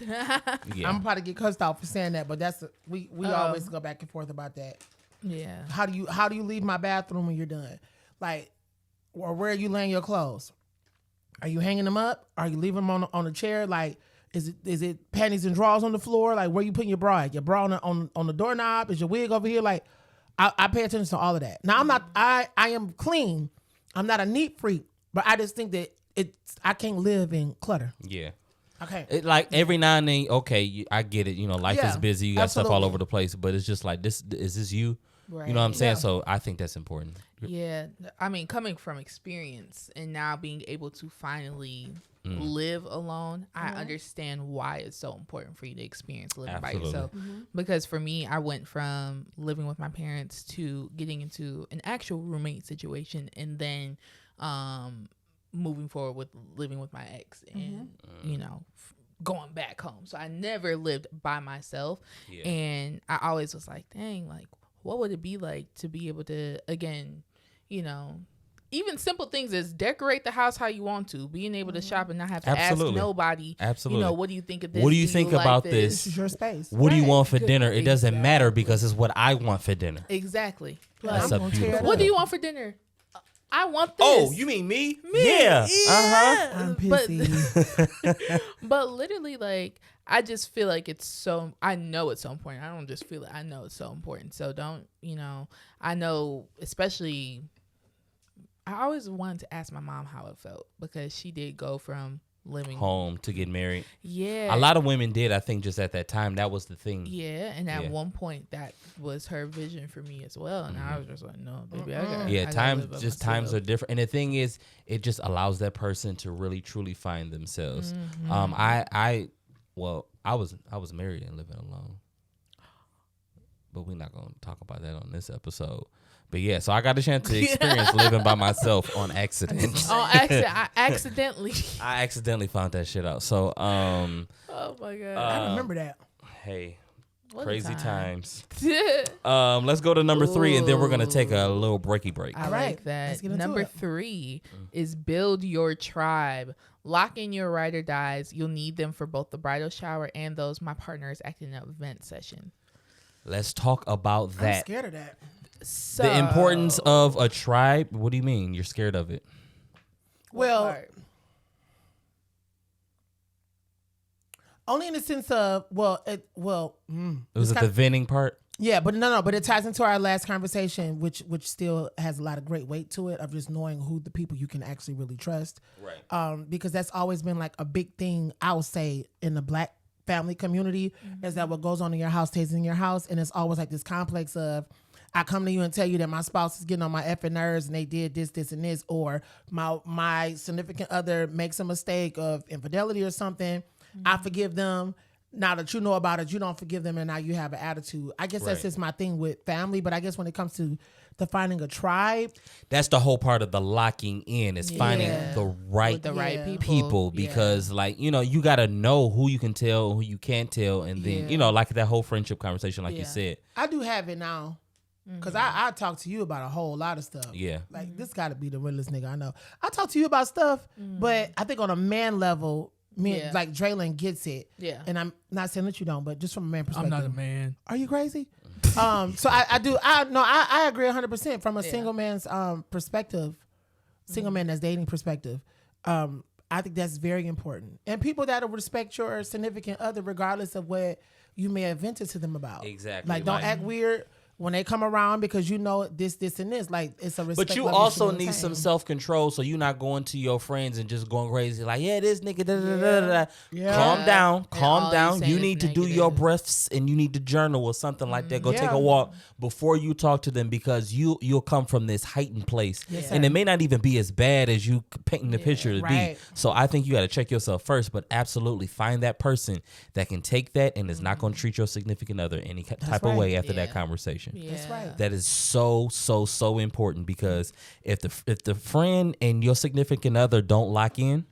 Yeah. I'm probably get cussed out for saying that, but that's we always go back and forth about that. Yeah. How do you leave my bathroom when you're done? Like, or where are you laying your clothes? Are you hanging them up? Are you leaving them on a chair? Like, is it panties and drawers on the floor? Like, where you putting your bra at? Your bra on the doorknob? Is your wig over here? Like, I pay attention to all of that. Now, I am clean. I'm not a neat freak, but I just think that I can't live in clutter. Yeah. Okay. Like every now and then, okay, I get it. You know, life is busy. You got stuff all over the place, but it's just like this. Is this you? Right. You know what I'm saying? Yeah. So I think that's important. Yeah. I mean, coming from experience and now being able to finally live alone, I understand why it's so important for you to experience living by yourself. Because for me, I went from living with my parents to getting into an actual roommate situation and then moving forward with living with my ex and, you know, going back home. So I never lived by myself. Yeah. And I always was like, dang, like, what would it be like to be able to, again, you know, even simple things as decorate the house how you want to, being able to shop and not have to ask nobody, you know, what do you think of this? What do you think about this? This is your space. What do you want for dinner? It doesn't matter because it's what I want for dinner. Exactly. That's a beautiful. What do you want for dinner? I want this. Oh, you mean me? Yeah. I'm pissy. But literally, like, I just feel like I know it's so important. I don't just feel it. I know it's so important. So don't, you know, I know, especially, I always wanted to ask my mom how it felt because she did go from living home to get married. Yeah. A lot of women did, I think, just at that time. That was the thing. Yeah. And at one point, that was her vision for me as well. And I was just like, no, baby, I gotta times are different. And the thing is, it just allows that person to really, truly find themselves. I was married and living alone. But we're not going to talk about that on this episode. But yeah, so I got a chance to experience living by myself on accident. On accident. I accidentally found that shit out. So, Oh my god. I remember that. Hey, What a crazy time. times. Let's go to number 3, and then we're gonna take a little break. I All right, like that. let's get into Number it. 3 is build your tribe. Lock in your ride or dies. You'll need them for both the bridal shower and those my partner is acting up event session. Let's talk about I'm that. scared of that. So The importance of a tribe. What do you mean? You're scared of it? Well, only in the sense of Was it the venting part? yeah, but no, but it ties into our last conversation, which still has a lot of great weight to it of just knowing who the people you can actually really trust. Right. Because that's always been like a big thing. I would say in the Black family community is that what goes on in your house stays in your house, and it's always like this complex of I come to you and tell you that my spouse is getting on my effing nerves and they did this, this, and this, or my significant other makes a mistake of infidelity or something. I forgive them. Now that you know about it, you don't forgive them, and now you have an attitude. I guess that's Right. just my thing with family, but I guess when it comes to defining a tribe, That's the whole part of the locking in is finding Yeah. the right With the right Yeah. people Yeah. because like you got to know who you can tell, who you can't tell, and then Yeah. like that whole friendship conversation like you Yeah. said. I do have it now. Because I talk to you about a whole lot of stuff. Yeah. Like, this got to be the realest nigga I know. I talk to you about stuff, but I think on a man level, Yeah. like Draylon gets it. Yeah. And I'm not saying that you don't, but just from a man perspective. I'm not a man. Are you crazy? So I do. I agree 100% from a single man's perspective, single man that's dating perspective. I think that's very important. And people that'll respect your significant other regardless of what you may have vented to them about. Exactly. Like, don't Like- act weird when they come around because you know this, and this. Like, it's a respect. But you level also should need some maintain. self-control so you're not going to your friends and just going crazy like, yeah, this nigga, da, da, da, da, da. Yeah. Calm down, And all calm he's down. saying You is need to do your negative. breaths and you need to journal or something like that. Go take Yeah. a walk before you talk to them because you'll come from this heightened place. Yes, And sir. it may not even be as bad as you painting the picture to right. be. So I think you got to check yourself first, but absolutely find that person that can take that and is not going to treat your significant other any type of right. way after that Yeah. conversation. Yeah. That's right. That is so important because if the friend and your significant other don't lock in,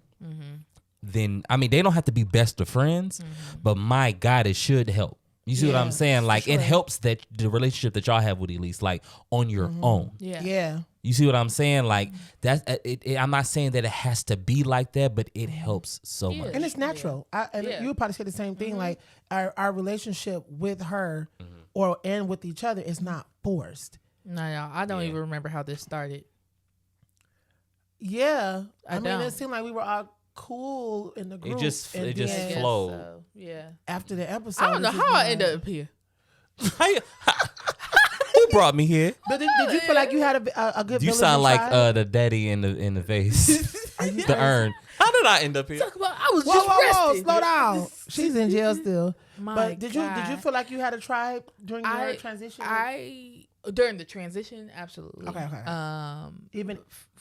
then I mean they don't have to be best of friends, but my God, it should help. You see what I'm Yeah, saying? for Like sure. it helps that the relationship that y'all have with Elise, like on your own. Yeah. Yeah. You see what I'm saying? Like that's I'm not saying that it has to be like that, but it helps so Yeah. much. And it's natural. And Yeah. you would probably say the same thing. Like our relationship with her and with each other is not forced. No, I don't Yeah. even remember how this started. Yeah. I I mean, don't. it seemed like we were all cool in the group. just- and it just then I guess flow. so. Yeah. after the episode. I don't know it's just how I been ended like- up here. Who brought me here? But did you feel like you had a good You village sound like inside? the daddy in the vase, the urn. How did I end up here? Talk about I was Whoa, just whoa, whoa! resting. Slow down. She's in jail still. My But did you God. feel like you had a tribe during your I transition? during the transition, absolutely. Okay, okay. Even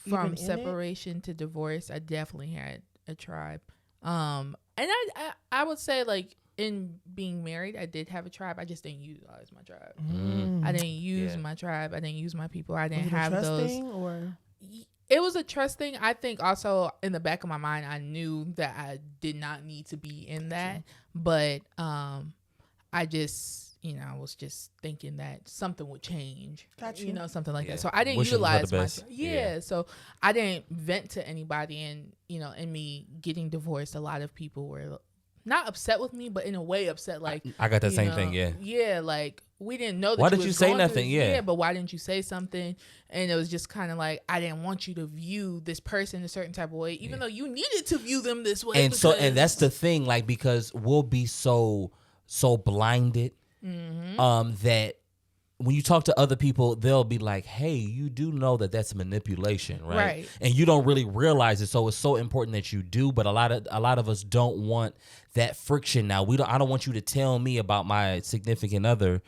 From in it? separation to divorce, I definitely had a tribe. And I would say like in being married, I did have a tribe. I just didn't utilize my tribe. Mm. I didn't use Yeah. my tribe. I didn't use my people. I Was didn't it a have trust those. thing, or It was a trust thing. I think also in the back of my mind, I knew that I did not need to be in that, but I just, I was just thinking that something would change, Gotcha. something like Yeah. that. So I didn't Wishing for the utilize my, best. Yeah. So I didn't vent to anybody, and in me getting divorced, a lot of people were not upset with me, but in a way upset, like I got that you same know, thing. Yeah. Yeah, like we didn't know that. Why you did was you say going through nothing? this. Yeah. But why didn't you say something? And it was just kind of like I didn't want you to view this person a certain type of way, even though you needed to view them this way. And so because- and that's the thing, like because we'll be so blinded that when you talk to other people, they'll be like, hey, you do know that that's manipulation, right? Right. And you don't really realize it. So it's so important that you do. But a lot of us don't want that friction now. I don't want you to tell me about my significant other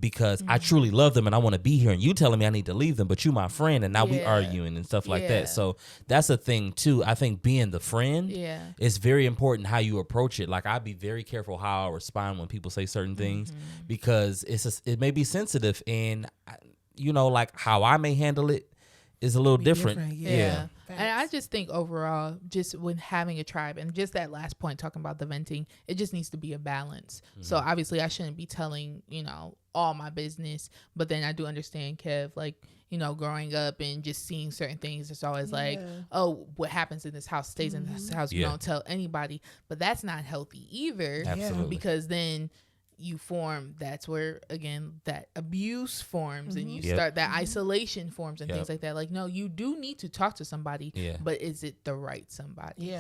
because I truly love them and I want to be here. And you telling me I need to leave them, but you my friend and now we Yeah. arguing and stuff like Yeah. that. So that's a thing too. I think being the friend Yeah. it's very important how you approach it. Like I'd be very careful how I respond when people say certain things because it may be sensitive and like how I may handle it is a little different. different, Yeah. Facts. And I I just think overall, just when having a tribe and just that last point talking about the venting, it just needs to be a balance. So obviously I shouldn't be telling, all my business, but then I do understand, Kev, like, growing up and just seeing certain things, it's always like, oh, what happens in this house stays in this house. We don't tell anybody, but that's not healthy either. Absolutely. Because then you form, that's where again that abuse forms and you start that isolation forms and things like that. Like, no, you do need to talk to somebody, but is it the right somebody?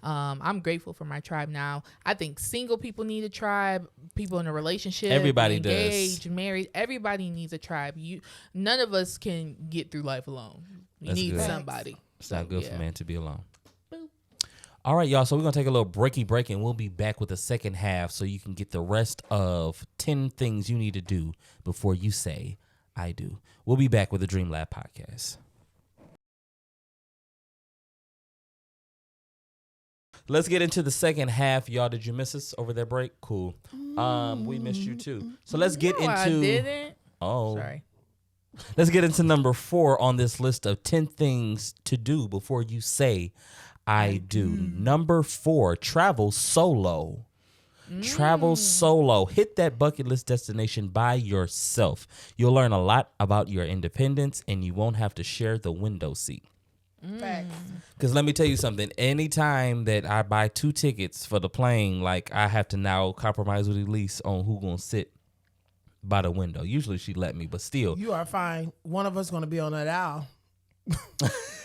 I'm grateful for my tribe now. I think single people need a tribe, people in a relationship, everybody engaged, does, married, everybody needs a tribe. None of us can get through life alone. You need somebody. It's not good for man to be alone. All right, y'all. So we're going to take a little breaky break, and we'll be back with the second half so you can get the rest of 10 things you need to do before you say, I do. We'll be back with the Dream Lab podcast. Let's get into the second half. Y'all, did you miss us over that break? Cool. We missed you too. So let's get into... I didn't. Oh. Sorry. Let's get into number 4 on this list of 10 things to do before you say, I do. Number 4, travel solo. Travel solo. Hit that bucket list destination by yourself. You'll learn a lot about your independence and you won't have to share the window seat. Because let me tell you something. Anytime that I buy 2 tickets for the plane, like I have to now compromise with Elise on who's going to sit by the window. Usually she let me, but still. You are fine. One of us going to be on that aisle.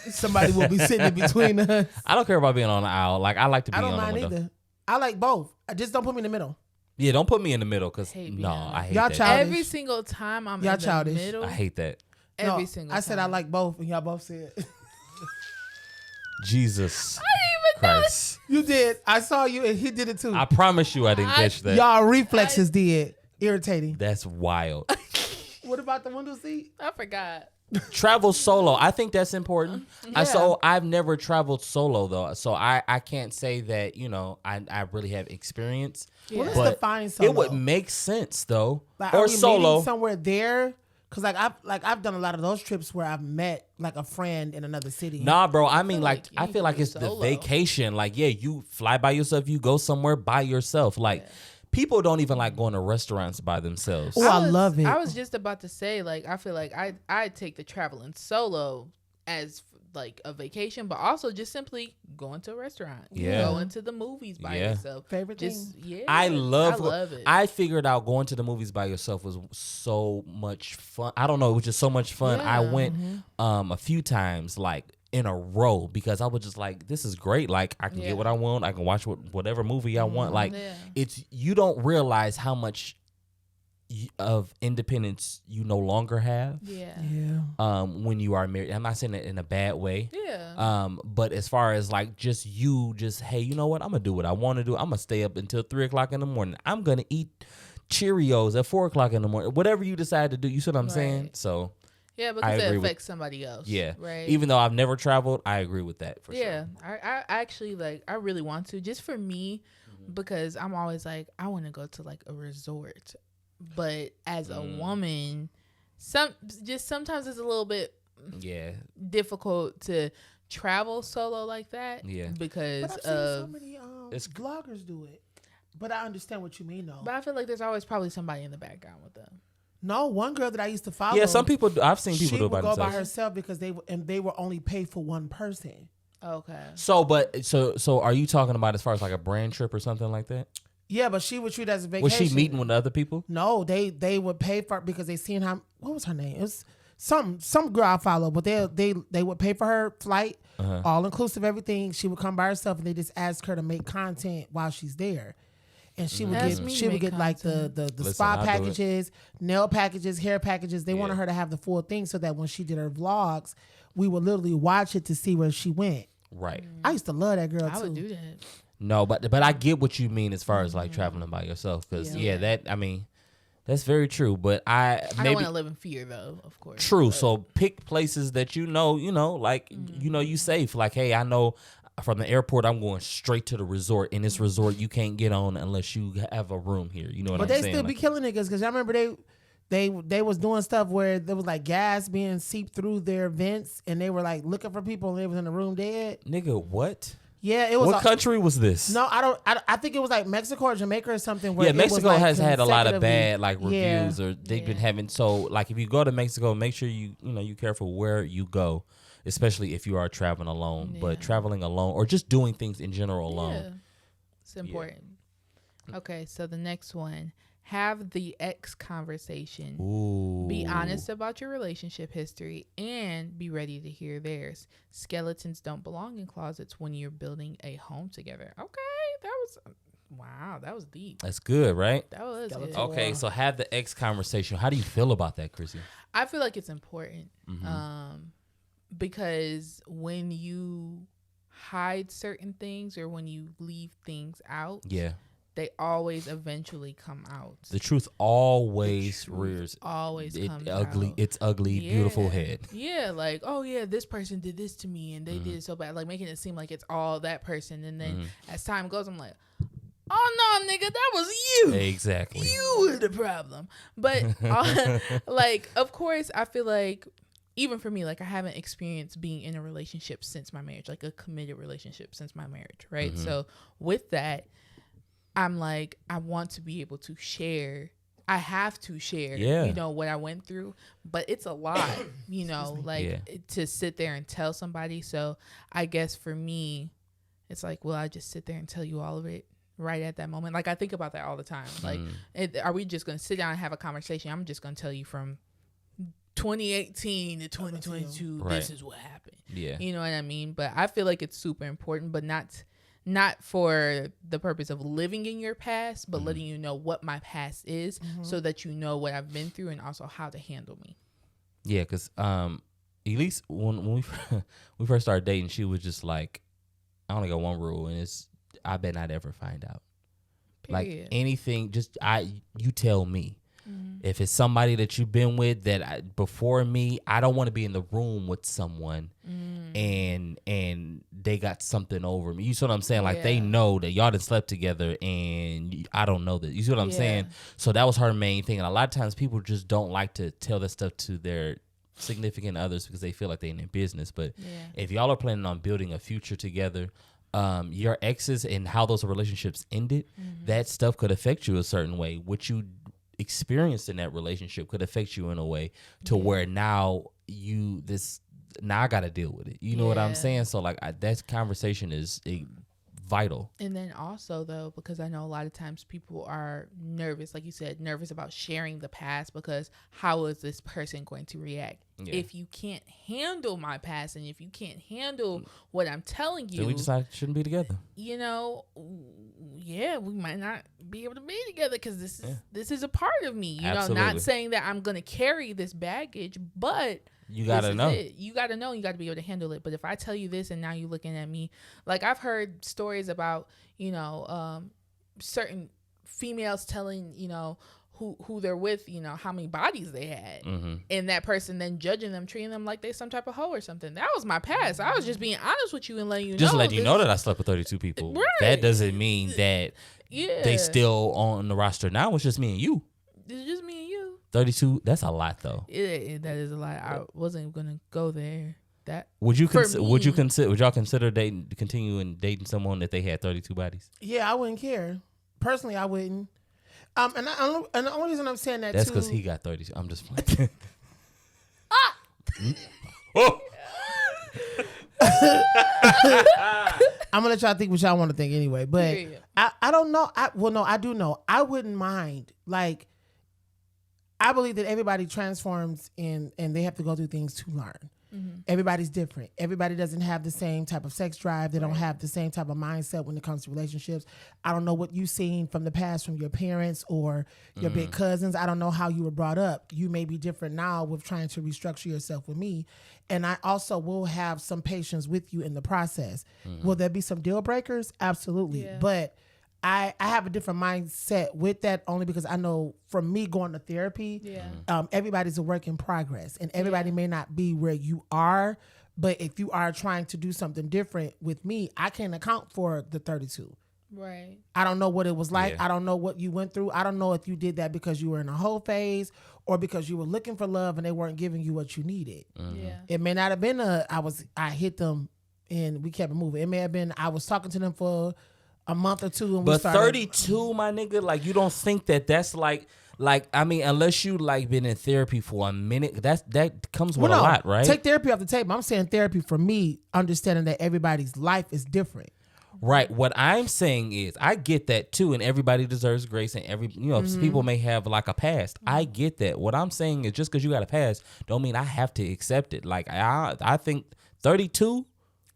Somebody will be sitting in between us. I don't care about being on the aisle. Like, I like to be on the window. I don't mind either. I like both. Just don't put me in the middle. Yeah, don't put me in the middle because I hate y'all that. Childish. Every single time I'm y'all in childish. the middle. I hate that. Every single time. I said I like both, and y'all both said. Jesus I didn't even Christ. You did. I saw you, and he did it too. I promise you I didn't catch that. Y'all reflexes did. Irritating. That's wild. What about the window seat? I forgot. Travel solo. I think that's important. So I've never traveled solo though. So I can't say that, I really have experience. Yeah. Well, let's define solo. It would make sense though. Like, or are we solo. meeting somewhere there? Cause I've done a lot of those trips where I've met like a friend in another city. Nah, bro. I mean, I feel like it's solo. the vacation. Like, yeah, you fly by yourself. You go somewhere by yourself. Like, people don't even like going to restaurants by themselves. Oh, I love it. I was just about to say, like, I feel like I take the traveling solo as like a vacation, but also just simply going to a restaurant. Going to the movies by yourself. Favorite thing. I love it. I figured out going to the movies by yourself was so much fun. I don't know, it was just so much fun. I went a few times like in a row because I was just like, this is great. Like I can get what I want. I can watch whatever movie I want. Like it's, you don't realize how much of independence you no longer have. When you are married. I'm not saying it in a bad way. But as far as like just hey, you know what? I'm gonna do what I want to do. I'm gonna stay up until 3:00 in the morning. I'm gonna eat Cheerios at 4:00 in the morning. Whatever you decide to do, you see what I'm saying? So yeah, because it affects somebody else. Yeah. Right. Even though I've never traveled, I agree with that for sure. I actually I really want to, just for me, because I'm always like, I want to go to like a resort. But as a woman, sometimes it's a little bit difficult to travel solo like that. Yeah. Because but I've seen so many vloggers do it. But I understand what you mean though. But I feel like there's always probably somebody in the background with them. No, one girl that I used to follow. Yeah, some people. I've seen people do it by themselves. She would go by herself because they were only paid for one person. Okay. So are you talking about as far as like a brand trip or something like that? Yeah, but she would treat it as a vacation. Was she meeting with other people? No, they would pay for it because they seen how. What was her name? It was some girl I follow, but they would pay for her flight, all inclusive, everything. She would come by herself, and they just ask her to make content while she's there. And she would get like the spa packages, nail packages, hair packages. They wanted her to have the full thing so that when she did her vlogs, we would literally watch it to see where she went. Right. I used to love that girl too. I would do that. No, but I get what you mean as far as like traveling by yourself, because that's very true. But I don't want to live in fear though, of course. True. But. So pick places that you know, like you safe. Like, hey, I know from the airport I'm going straight to the resort. In this resort, you can't get on unless you have a room here. You know what I'm saying? But they still be killing niggas because I remember they was doing stuff where there was like gas being seeped through their vents, and they were like looking for people, and they was in the room dead. Nigga, what? Yeah, it was. What country was this? No, I don't. I think it was like Mexico or Jamaica or something. Where Yeah, it was, Mexico like, has had a lot of consecutively- bad like Yeah. reviews, or they've been having. So like, if you go to Mexico, make sure you careful where you go, especially if you are traveling alone. But traveling alone or just doing things in general alone. Yeah. It's important. Okay, so the next one. Have the ex conversation. Ooh. Be honest about your relationship history and be ready to hear theirs. Skeletons don't belong in closets when you're building a home together. Okay, that was deep. That's good, right? That was good. Okay, so have the ex conversation. How do you feel about that, Chrissy? I feel like it's important because when you hide certain things or when you leave things out, Yeah. they always eventually come out. The truth always rears Always it comes ugly. out. Its ugly, beautiful Yeah. head. Yeah, like, oh yeah, this person did this to me and they did so bad, like making it seem like it's all that person. And then as time goes, I'm like, oh no, nigga, that was you. Exactly. You were the problem. But like, of course, I feel like even for me, like I haven't experienced being in a relationship since my marriage, like a committed relationship since my marriage, right? So with that, I'm like, I want to be able to share. I have to share, you know, what I went through, but it's a lot, you know, like to sit there and tell somebody. So I guess for me, it's like, will I just sit there and tell you all of it right at that moment? Like I think about that all the time. Like, are we just going to sit down and have a conversation? I'm just going to tell you from 2018 to 2022, this is what happened. Yeah. You know what I mean? But I feel like it's super important, but not for the purpose of living in your past, but letting you know what my past is so that you know what I've been through and also how to handle me. Yeah, because Elise, when we first started dating, she was just like, I only got one rule, and it's I bet not ever find out. Period. Like anything, just you tell me. If it's somebody that you've been with before me, I don't want to be in the room with someone and they got something over me. You see what I'm saying? Like they know that y'all done slept together and I don't know that. You see what I'm saying? So that was her main thing. And a lot of times people just don't like to tell that stuff to their significant others because they feel like they're in their business. But if y'all are planning on building a future together, your exes and how those relationships ended, that stuff could affect you a certain way. What you experienced in that relationship could affect you in a way to where now I got to deal with it. You know what I'm saying? So like that conversation is vital. And then also though, because I know a lot of times people are nervous, like you said, nervous about sharing the past because how is this person going to react? If you can't handle my past and if you can't handle what I'm telling you, Then we decided we shouldn't be together. you know, we might not be able to be together because this is a part of me. You know, not saying that I'm gonna carry this baggage, but you gotta know. You gotta know. You gotta be able to handle it. But if I tell you this and now you're looking at me, like I've heard stories about, you know, certain females telling, you know, who they're with, you know, how many bodies they had, and that person then judging them, treating them like they some type of hoe or something. That was my past. I was just being honest with you and letting you know. Just let you know that I slept with 32 people. Right. That doesn't mean that they still on the roster now. It's just me and you. It's just me and you. 32. That's a lot though. That is a lot. I wasn't gonna go there. That would you for would me- y'all consider continuing dating someone that they had 32 bodies? Yeah, I wouldn't care. Personally, I wouldn't. And the only reason I'm saying that That's too, because he got 32. I'm just playing. Oh. I'm gonna let y'all think what y'all want to think anyway. But Period. I don't know. I do know. I wouldn't mind. Like, I believe that everybody transforms and they have to go through things to learn. Everybody's different. Everybody doesn't have the same type of sex drive. They don't have the same type of mindset when it comes to relationships. I don't know what you've seen from the past from your parents or your big cousins. I don't know how you were brought up. You may be different now with trying to restructure yourself with me. And I also will have some patience with you in the process. Will there be some deal breakers? Absolutely. Yeah. But I have a different mindset with that only because I know from me going to therapy, everybody's a work in progress and everybody may not be where you are. But if you are trying to do something different with me, I can't account for the 32. Right. I don't know what it was like. Yeah. I don't know what you went through. I don't know if you did that because you were in a whole phase or because you were looking for love and they weren't giving you what you needed. Yeah. It may not have been I hit them and we kept it moving. It may have been I was talking to them for a month or two and we But started. 32, my nigga, like you don't think that's like I mean, unless you like been in therapy for a minute, that comes with a lot, right? Take therapy off the table. I'm saying therapy for me, understanding that everybody's life is different. Right. What I'm saying is, I get that too, and everybody deserves grace, and people may have like a past. I get that. What I'm saying is, just because you got a past, don't mean I have to accept it. Like I think 32.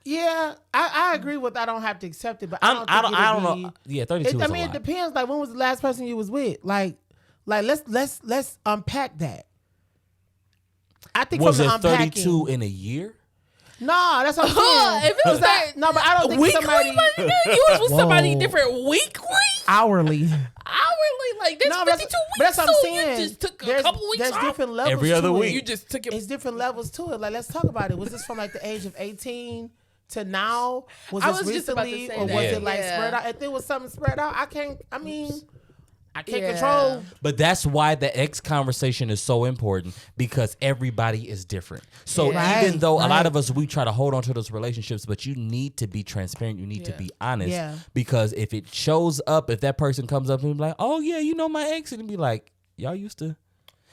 Yeah, I agree with I don't have to accept it, but I don't know. know. Yeah, 32. I is mean, a it lot. depends. Like, when was the last person you was with? Like let's unpack that. I think Was from the it 32 unpacking. in a year? No, that's what I'm saying. If it was that, no, but I don't think weekly, somebody my nigga, you was with somebody Whoa. different weekly, hourly. hourly. Like there's No, 52 but weeks, that's what I'm so saying. you just took a There's- couple weeks There's off. different levels. Every other to week. It. You just took it. It's different levels to it. Like, let's talk about it. Was this from like the age of 18 to now? Was I this was just about to recently, say or was that. it like Yeah. spread out? If there was something spread out, I can't Yeah. control. But that's why the ex conversation is so important, because everybody is different. So Yeah. even though a lot Right. of us, we try to hold on to those relationships, but you need to be transparent. You need to Yeah. be honest. Yeah. Because if it shows up, if that person comes up and be like, oh yeah, you know my ex, and be like, y'all used to.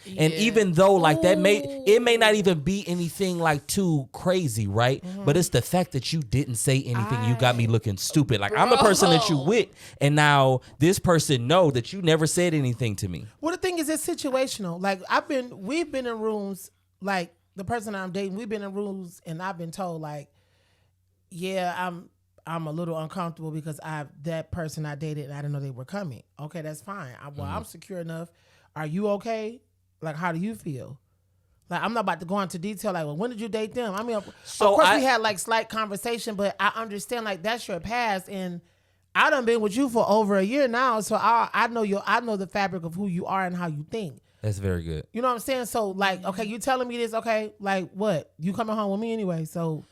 And Yeah. even though like it may not even be anything like too crazy, right? But it's the fact that you didn't say anything. You got me looking stupid. Like I'm the person that you Bro. with, and now this person know that you never said anything to me. Well, the thing is, it's situational. Like we've been in rooms. Like the person I'm dating, we've been in rooms, and I've been told like, yeah, I'm a little uncomfortable because that person I dated and I didn't know they were coming. Okay, that's fine. I'm secure enough. Are you okay? Like, how do you feel? Like, I'm not about to go into detail. Like, well, when did you date them? I mean, of course we had like slight conversation, but I understand like that's your past, and I done been with you for over a year now, so I know the fabric of who you are and how you think. That's very good. You know what I'm saying? So like, okay, you telling me this? Okay, like what? You coming home with me anyway? So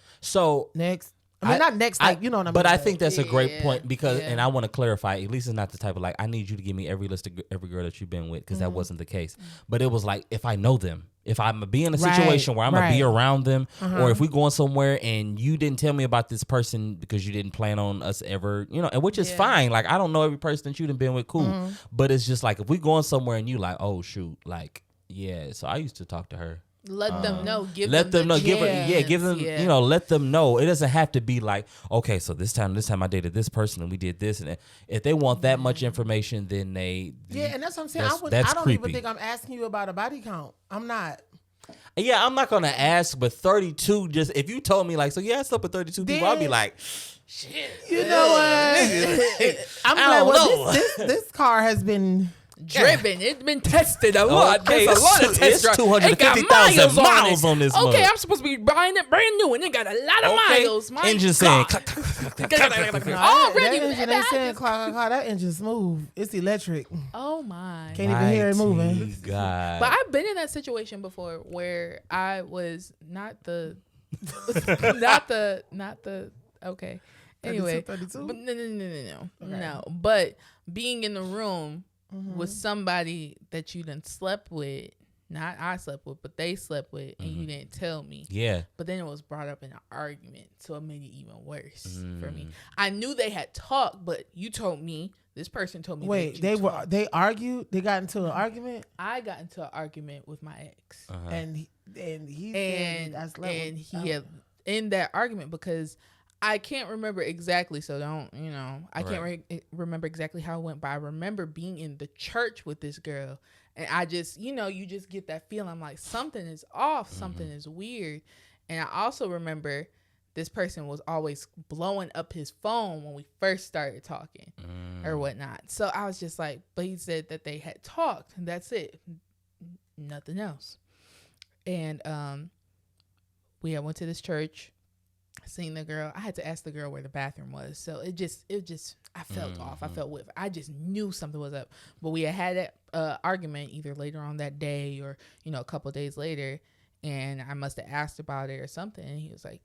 next. I mean, not next. Like, you know what I mean? But I think that's a great Yeah, point because, yeah. and I want to clarify. At least it's not the type of like I need you to give me every list of every girl that you've been with, because that wasn't the case. But it was like if I know them, if I'm be in a situation where I'm gonna be around them, or if we going somewhere and you didn't tell me about this person because you didn't plan on us ever, and which is Yeah. fine. Like I don't know every person that you've been with, cool. But it's just like if we going somewhere and you like, oh shoot, like yeah. So I used to talk to her. Let them know. Give Let them know. Give them. Yeah. Let them know. It doesn't have to be like, okay, so this time I dated this person and we did this, and if they want that much information, then yeah, and that's what I'm saying. That's I don't creepy. even think I'm asking you about a body count. I'm not. Yeah, I'm not gonna ask, but 32. Just if you told me like, so yeah, I slept with 32 people, I'd be Then- like, You know what? I'm I like, don't well, know. this car has been. driven. It's been tested a lot. Okay, There's a lot of it's test drive. 250,000 It got miles on this Okay, mug. I'm supposed to be buying it brand new, and it got a lot of miles. My engine saying, God. Already, Already, that engine ain't saying clock. That engine smooth. It's electric. oh my. Can't even hear it moving. Mighty God. But I've been in that situation before where I was not the, okay. Anyway, 32? but no. But being in the room with somebody that you done slept with, not I slept with, but they slept with, and you didn't tell me. yeah. But then it was brought up in an argument, so it made it even worse for me. I knew they had talked, but you told me. This person told me. Wait, that you talked. they argued. They got into an argument, I got into an argument with my ex. and he said, and I slept and with- he had in that argument, because I can't remember exactly, so don't I can't remember exactly how it went, but I remember being in the church with this girl, and I just you just get that feeling. I'm like, something is off, something is weird. And I also remember this person was always blowing up his phone when we first started talking or whatnot. So I was just like, but he said that they had talked, and that's it, nothing else. And we had went to this church, seen the girl. I had to ask the girl where the bathroom was. So it just I felt off. I felt with. I just knew something was up. But we had that argument either later on that day or a couple of days later, and I must have asked about it or something. And he was like,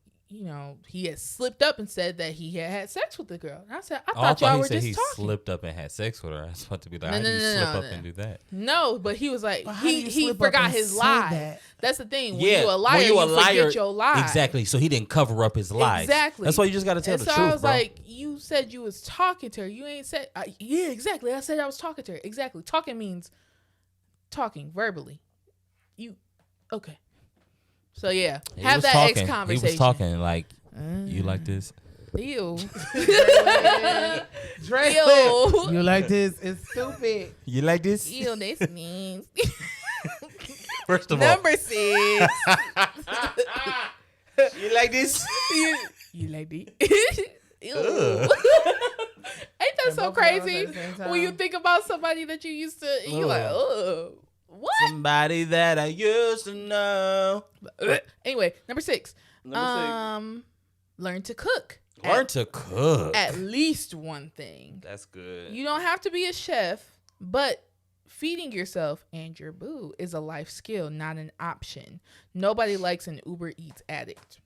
he had slipped up and said that he had sex with the girl. And I said, I Oh, thought y'all he were said just he talking. slipped up and had sex with her. I was about to be like, No, how do you slip up no. and do that? No, but he was like, But how do you he slip up forgot and his say lie. that? That's the thing. When Yeah, you a liar, when you forget your lie. Exactly. So he didn't cover up his lies. Exactly. That's why you just got to tell And the so truth, I was bro. like, you said you was talking to her. You ain't said, yeah, exactly. I said I was talking to her. Exactly. Talking means talking verbally. Okay. So yeah, He have was that talking. conversation. He was talking like, you like this? Ew. Drake, Ew. you like this? It's stupid. You like this? Ew, that's mean. First of all, Number 6. you like this? You like it? Ew. Ain't that so both of y'all crazy? at the same When you time. think about somebody that you used to, you like, oh, what? Somebody that I used to know. Anyway, number 6. Number Learn to cook. Learn to cook. At least one thing. That's good. You don't have to be a chef, but feeding yourself and your boo is a life skill, not an option. Nobody likes an Uber Eats addict.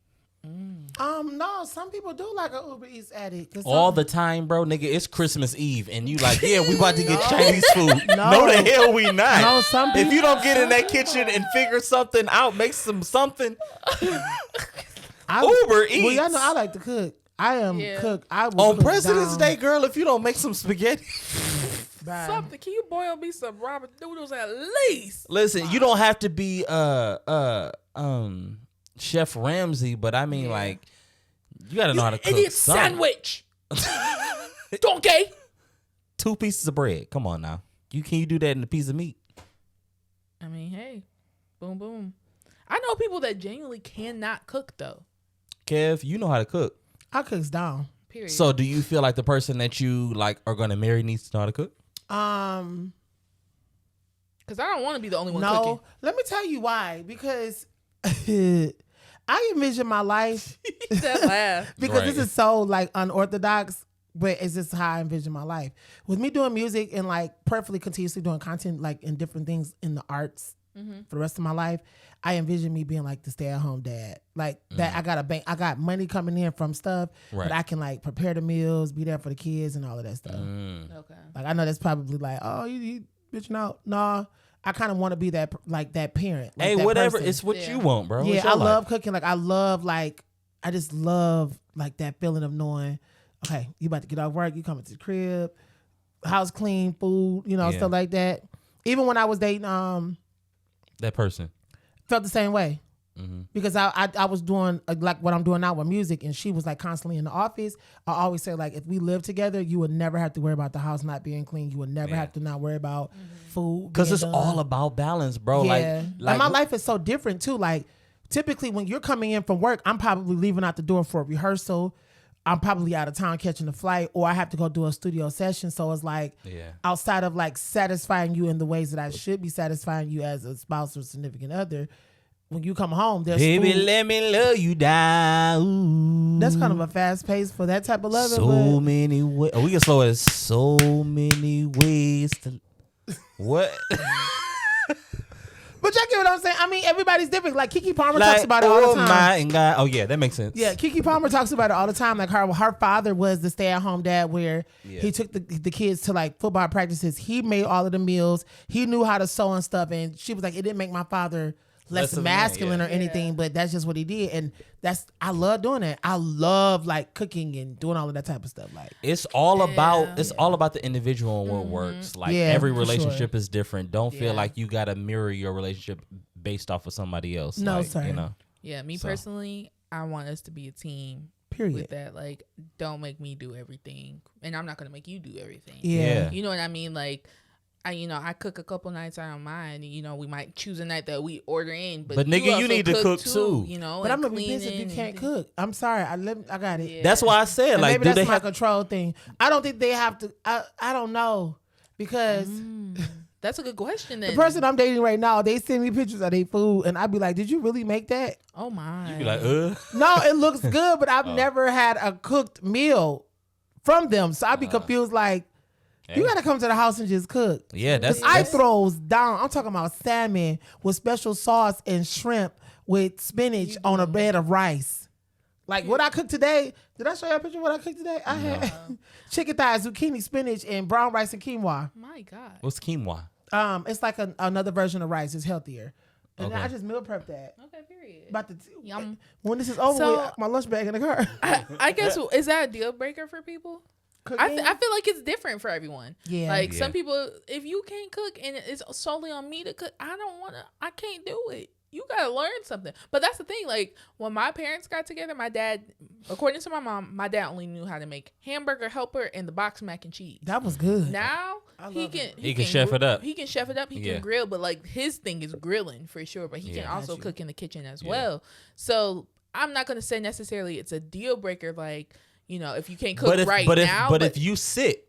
No, some people do like an Uber Eats addict. 'cause All some- the time, bro, nigga. It's Christmas Eve, and you like, yeah, we about to get Chinese food. No. No, the hell we not. No, some if people- you don't get in that kitchen and figure something out, make something. Uber Eats. Well, y'all know I like to cook. I am Yeah. cook. I will On cook President's down. Day, girl, if you don't make some spaghetti. Bye. Something. Can you boil me some ramen noodles at least? Listen, you don't have to be Chef Ramsay, but I mean, like, you gotta know how to cook Idiot something. sandwich. Donkey. 2 pieces of bread. Come on now. Can you do that in a piece of meat? I mean, hey, boom, boom. I know people that genuinely cannot cook though. Kev, you know how to cook. I cooks down. Period. So do you feel like the person that you like are gonna marry needs to know how to cook? Um, because I don't want to be the only one no. cooking. Let me tell you why. Because I envision my life That laugh. because Right. this is so like unorthodox, but it's just how I envision my life. With me doing music and like perfectly continuously doing content like in different things in the arts for the rest of my life, I envision me being like the stay-at-home dad. Like that I got a bank, I got money coming in from stuff, Right. but I can like prepare the meals, be there for the kids and all of that stuff. Okay. Like I know that's probably like, oh, you bitching out. No, I kind of want to be that like that parent. Like Hey, that whatever. person. It's what Yeah. you want, bro. Yeah, It's your I love life. cooking. Like I love I just love like that feeling of knowing, okay, you about to get off work, you coming to the crib, house clean, food, Yeah. stuff like that. Even when I was dating, that person. felt the same way. Mm-hmm. Because I was doing like what I'm doing now with music, and she was like constantly in the office. I always say like, if we live together, you would never have to worry about the house not being clean. You would never Yeah. have to not worry about food. Because being it's done. all about balance, bro. Yeah. Like and my life is so different too. Like typically when you're coming in from work, I'm probably leaving out the door for a rehearsal. I'm probably out of town catching a flight, or I have to go do a studio session. So it's like Yeah. outside of like satisfying you in the ways that I should be satisfying you as a spouse or significant other, when you come home, there's Baby, food. let me love you down. That's kind of a fast pace for that type of loving. So but many ways. Oh, we can slow it. So many ways to. What? But y'all get what I'm saying? I mean, everybody's different. Like Keke Palmer Like, talks about it all oh the time. my God. Oh yeah, that makes sense. Yeah, Keke Palmer talks about it all the time. Like her father was the stay-at-home dad where Yeah. he took the kids to like football practices. He made all of the meals. He knew how to sew and stuff. And she was like, it didn't make my father less Less of a man, masculine yeah. or anything, but that's just what he did. And I love doing that. I love like cooking and doing all of that type of stuff. Like It's all about the individual and what works. Like Yeah, every for relationship is different. Don't feel Yeah. like you gotta mirror your relationship based off of somebody else. No, like, sir. You know. Yeah, me So. personally, I want us to be a team period. with that. Like, don't make me do everything, and I'm not gonna make you do everything. Yeah. You know what I mean? Like, I cook a couple nights out on mine. We might choose a night that we order in, but nigga, you also need to cook too. You know, But I'm and gonna be pissed if you cleaning can't and- cook. I'm sorry. I got it. Yeah. That's why I said And like, maybe do that's they my have? control thing. I don't think they have to. I don't know because That's a good question. Then the person I'm dating right now, they send me pictures of their food, and I'd be like, "Did you really make that?" oh my, You be like, No, it looks good, but I've never had a cooked meal from them, so I'd be confused. Like, you Hey. gotta come to the house and just cook. yeah, that's I throws down. I'm talking about salmon with special sauce and shrimp with spinach on a bed of rice. Like what I cooked today. Did I show you a picture of what I cooked today? I had chicken thighs, zucchini, spinach, and brown rice and quinoa. My God. What's quinoa? It's like another version of rice. It's healthier. And then Okay. I just meal prepped that. Okay, period. About to Yum. when this is over So- with, my lunch bag in the car. I guess, is that a deal breaker for people? I Cooking? feel like it's different for everyone. Yeah. Like Yeah. some people, if you can't cook and it's solely on me to cook, I can't do it. You gotta learn something. But that's the thing. Like when my parents got together, my dad, according to my mom, my dad only knew how to make hamburger helper and the box mac and cheese. That was good. Now he love can it. He can chef it up. He can chef it up. He Yeah. can grill, but like his thing is grilling for sure. But he can Yeah. also Got you. cook in the kitchen as Yeah. well. So I'm not gonna say necessarily it's a deal breaker. Like if you can't cook But if right but if now, but if you sick,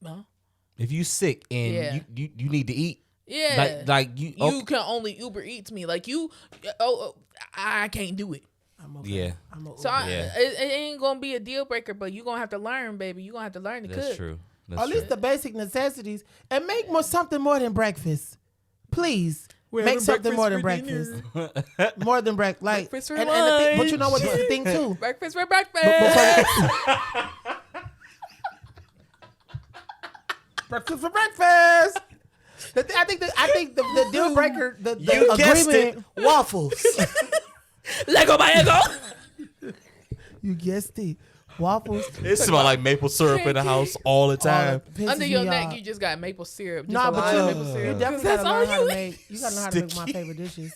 Well, if you sick and Yeah. you need to eat, yeah, like you you can only Uber Eats me. Like I can't do it. I'm okay. Yeah. I'm okay. So Yeah. it ain't gonna be a deal breaker. But you gonna have to learn, baby. You gonna have to learn to That's cook. true. Or That's at least true. the basic necessities, and make something more than breakfast, please. We're Make having something more than breakfast breakfast. for More than breakfast. Like, Breakfast for and the thing, but you lunch. know what? This is the thing too. Breakfast for breakfast. Breakfast for breakfast. I think the deal breaker, the You guessed agreement. it. Waffles. Lego my ego. You guessed it. Waffles. It smells like maple syrup in the house all the time. Under your neck, you just got maple syrup. Just Nah, a but line you, of maple you syrup. definitely That's gotta all learn how to you make. You gotta know how to make my Sticky. favorite dishes.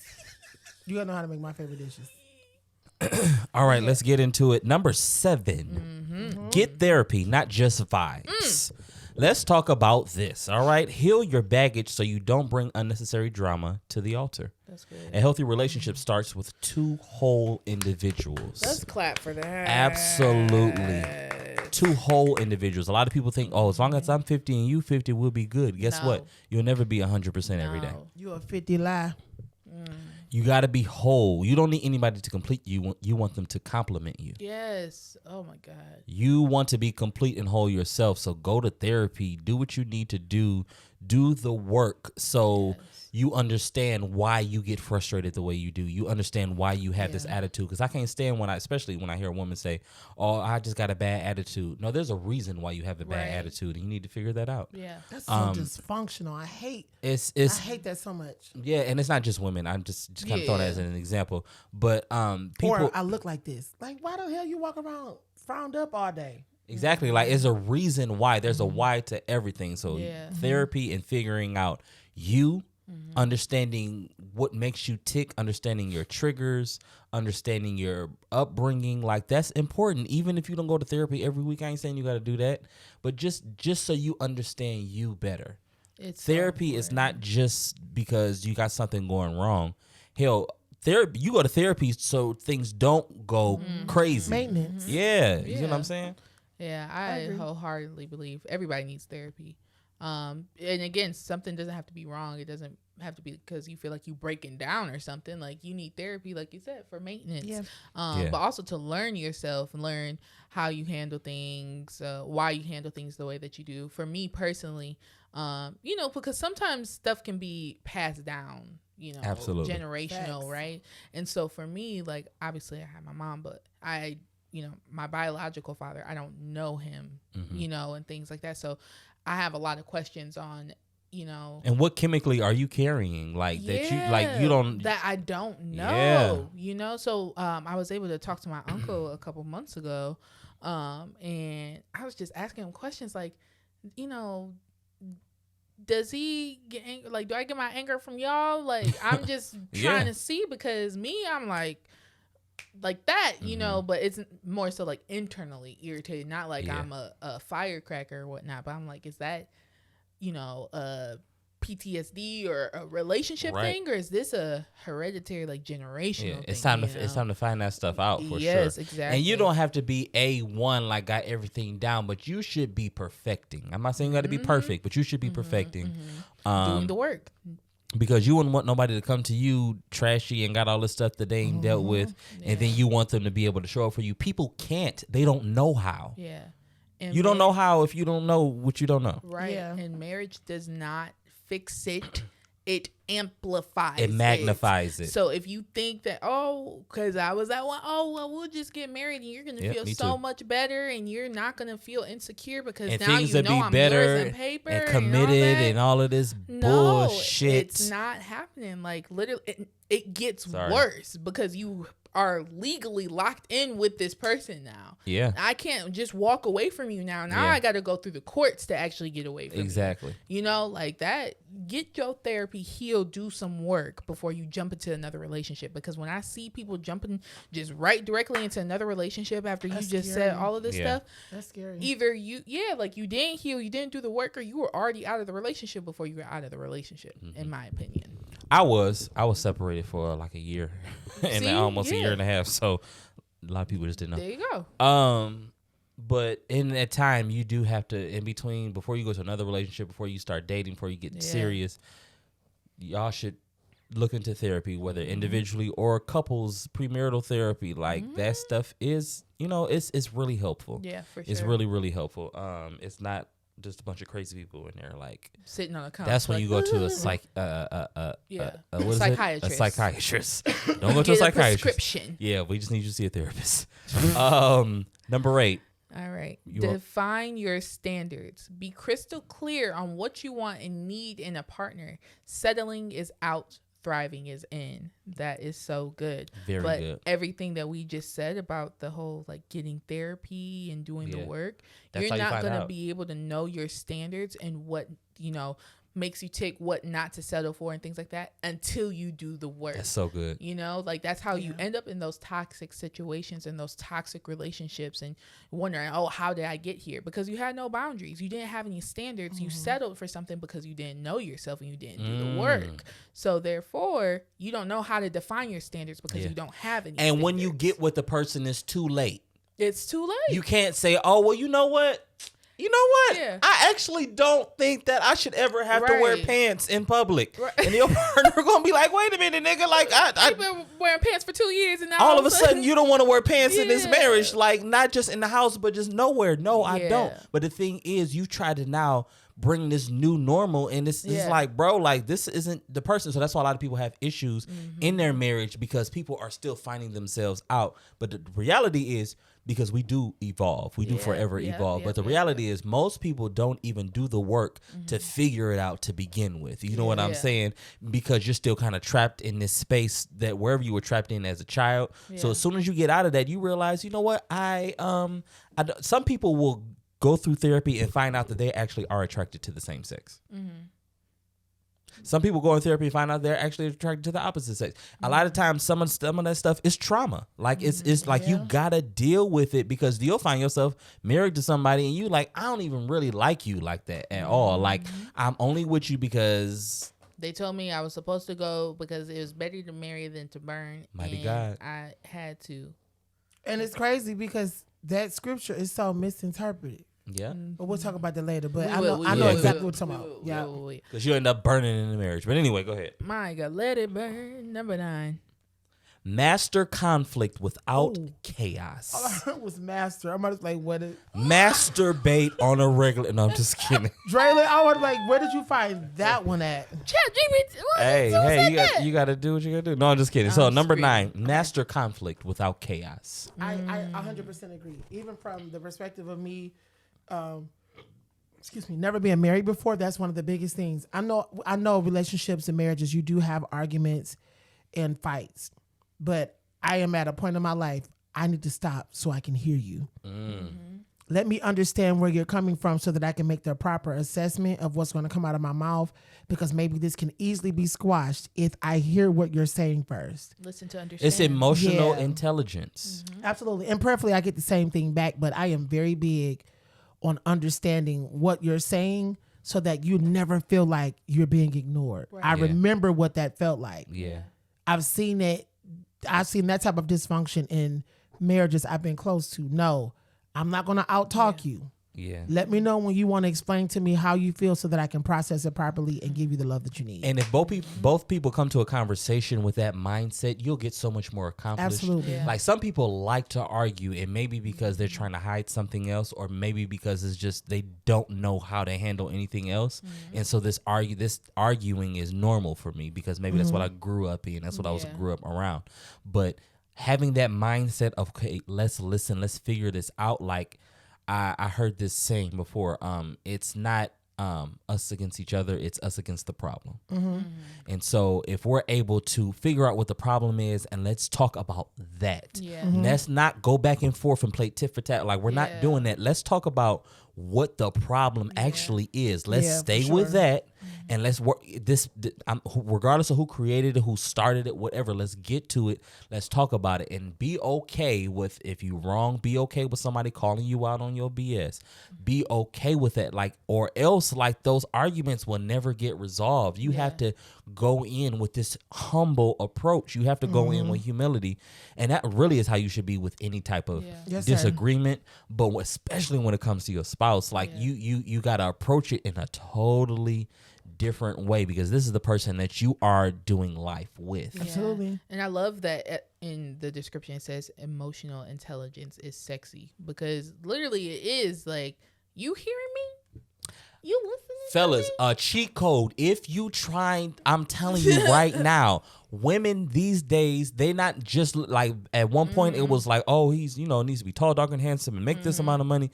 You gotta know how to make my favorite dishes. All right, let's get into it. Number 7. Mm-hmm. Get therapy, not just vibes. Let's talk about this. All right, heal your baggage so you don't bring unnecessary drama to the altar. That's good. A healthy relationship starts with 2 whole individuals. Let's clap for that. Absolutely. 2 whole individuals. A lot of people think, oh, as long as I'm 50 and you 50, we'll be good. Guess No. what? You'll never be 100% every day. No. You a 50 lie. You got to be whole. You don't need anybody to complete you. You want them to compliment you. Yes. Oh my God. You want to be complete and whole yourself. So go to therapy. Do what you need to do. Do the work so you understand why you get frustrated the way you do. You understand why you have this attitude. Because I can't stand especially when I hear a woman say, oh, I just got a bad attitude. No, there's a reason why you have a bad Right. attitude, and you need to figure that out. Yeah. That's so dysfunctional. I hate It's that so much. yeah, and it's not just women. I'm just kind of throwing that as an example. But people Or I look like this. Like, why the hell you walk around frowned up all day? exactly like there's a reason why. There's a why to everything. So Yeah. therapy and figuring out you, understanding what makes you tick, understanding your triggers, understanding your upbringing, like that's important. Even if you don't go to therapy every week, I ain't saying you got to do that, but just so you understand you better. It's so Therapy is not just because you got something going wrong. Hell, therapy, you go to therapy so things don't go crazy. Maintenance. Yeah, you know what Yeah. I'm saying? Yeah, I wholeheartedly believe everybody needs therapy. And again, something doesn't have to be wrong. It doesn't have to be because you feel like you breaking down or something. Like you need therapy, like you said, for maintenance. Yeah. Yeah. But also to learn yourself and learn how you handle things, why you handle things the way that you do. For me personally, because sometimes stuff can be passed down, Absolutely. generational, Facts. right? And so for me, like obviously I have my mom, but my biological father, I don't know him, and things like that. So I have a lot of questions on, And what chemically are you carrying? Like that you don't. that I don't know, So I was able to talk to my uncle a couple months ago, and I was just asking him questions like, does he get angry? Like, do I get my anger from y'all? Like, I'm just trying to see because I'm like that, but it's more so like internally irritated, not like I'm a firecracker or whatnot. But I'm like, is that, a PTSD or a relationship thing, or is this a hereditary, like generational thing? It's time to find that stuff out for sure. Yes, exactly. And you don't have to be A1 like got everything down, but you should be perfecting. I'm not saying you got to be perfect, but you should be perfecting. doing the work. Because you wouldn't want nobody to come to you trashy and got all this stuff that they ain't dealt with, and then you want them to be able to show up for you. People can't. They don't know how. Yeah. And You don't know how if you don't know what you don't know. Right. Yeah. And marriage does not fix it. it amplifies It magnifies it. So if you think that, because I was at one, well, we'll just get married and you're gonna Yep, feel me so too. much better and you're not gonna feel insecure because and now things you that know be I'm better yours in paper and all committed that. and all of this No, bullshit. it's not happening. Like literally, it gets Sorry. worse because you are legally locked in with this person now. Yeah, I can't just walk away from you now. Now Yeah. I got to go through the courts to actually get away from exactly. you. You know, like that. Get your therapy, heal, do some work before you jump into another relationship. Because when I see people jumping just right directly into another relationship after That's you just scary. said all of this Yeah. stuff, That's scary. either you didn't heal, you didn't do the work, or you were already out of the relationship before you were out of the relationship, in my opinion. I was separated for like a year and See? almost a Yeah. year and a half. So a lot of people just didn't know. There you go. But in that time, you do have to, in between, before you go to another relationship, before you start dating, before you get Yeah. serious, y'all should look into therapy, whether individually or couples premarital therapy. Like that stuff is, it's really helpful. Yeah, for sure. It's really, really helpful. It's not just a bunch of crazy people in there. Like Sitting on a couch. that's when you go to a what is it? Psychiatrist. A psychiatrist. Don't go to a Get a psychiatrist. prescription. Yeah, we just need you to see a therapist. Number 8. All right. You are- Define your standards. Be crystal clear on what you want and need in a partner. Settling is out, thriving is in. That is so good. Very but good. everything that we just said about the whole like getting therapy and doing the Yeah. work, That's you're how you not find going to out. be able to know your standards and what, makes you tick, what not to settle for and things like that until you do the work. That's so good. Like that's how you end up in those toxic situations and those toxic relationships and wondering, how did I get here? Because you had no boundaries. You didn't have any standards. You settled for something because you didn't know yourself and you didn't do the work. So therefore, you don't know how to define your standards because you don't have any. And when you standards. get with the person, it's too late. It's too late. You can't say, "Oh, well, you know what? Yeah. I actually don't think that I should ever have to wear Right. pants in public." Right. And your partner gonna be like, "Wait a minute, nigga! Like, You've been wearing pants for 2 years and now all of a sudden you don't want to wear pants in this Yeah. marriage, like not just in the house, but just nowhere." No, I Yeah. don't. But the thing is, you try to now bring this new normal, and it's Yeah. like, bro, like this isn't the person. So that's why a lot of people have issues in their marriage because people are still finding themselves out. But the reality is, because we do evolve, we do Yeah, forever yeah, evolve. yeah, But the yeah, reality is, most people don't even do the work to figure it out to begin with. You know what I'm Yeah. saying? Because you're still kind of trapped in this space that wherever you were trapped in as a child. So Yeah. as soon as you get out of that, you realize, you know what? Some people will go through therapy and find out that they actually are attracted to the same sex. Some people go in therapy and find out they're actually attracted to the opposite sex. A lot of times, some of that stuff is trauma. Like it's like you gotta deal with it because you'll find yourself married to somebody and you like, I don't even really like you like that at all. Like I'm only with you because They told me I was supposed to go because it was better to marry than to burn. Mighty and God. I had to. And it's crazy because that scripture is so misinterpreted. yeah, But we'll talk about that later. But We I will, know, we I will, know we exactly will, what you're talking we about. will, Yeah. we will. because you end up burning in the marriage. But anyway, go ahead. My God, let it burn. Number 9. Master conflict without Ooh. chaos. All I heard was master. I'm just like, what is Masturbate on a regular. No, I'm just kidding. Draylon? I was like, where did you find that one at? Chat GPT. Hey, you got to do what you got to do. No, I'm just kidding. So I'm number screaming. 9, master conflict without chaos. I 100% agree. Even from the perspective of me, never being married before, that's one of the biggest things. I know relationships and marriages, you do have arguments and fights, but I am at a point in my life, I need to stop so I can hear you. Let me understand where you're coming from so that I can make the proper assessment of what's going to come out of my mouth, because maybe this can easily be squashed if I hear what you're saying first. Listen to understand. It's emotional Yeah. intelligence. Absolutely. And prayerfully, I get the same thing back, but I am very big on understanding what you're saying so that you never feel like you're being ignored. Right. I Yeah. remember what that felt like. Yeah. I've seen it. I've seen that type of dysfunction in marriages I've been close to. No, I'm not going to out-talk you. Yeah. Let me know when you want to explain to me how you feel so that I can process it properly and give you the love that you need. And if both people come to a conversation with that mindset, you'll get so much more accomplished. Absolutely. Yeah. Like some people like to argue, and maybe because they're trying to hide something else, or maybe because it's just they don't know how to handle anything else. And so this arguing is normal for me because maybe that's what I grew up in. That's what I grew up around. But having that mindset of, okay, let's listen, let's figure this out. Like I heard this saying before, it's not us against each other, it's us against the problem. And so if we're able to figure out what the problem is and let's talk about that. Yeah. Let's not go back and forth and play tit for tat. Like we're not doing that. Let's talk about what the problem actually is. Let's Yeah, for stay with sure. that and let's work this. Regardless of who created it, who started it, whatever. Let's get to it. Let's talk about it and be okay with if you wrong. Be okay with somebody calling you out on your BS. Be okay with that. Like or else, like those arguments will never get resolved. You have to go in with this humble approach. You have to go in with humility, and that really is how you should be with any type of Yes, sir. disagreement. But especially when it comes to your spouse, like you gotta approach it in a totally different way because this is the person that you are doing life with. Yeah. Absolutely. And I love that in the description it says emotional intelligence is sexy because literally it is like, you hearing me? You listening? Fellas, to me? a cheat code. If you try, I'm telling you right now, women these days, they not just like at one point it was like, oh, he's needs to be tall, dark, and handsome and make this amount of money.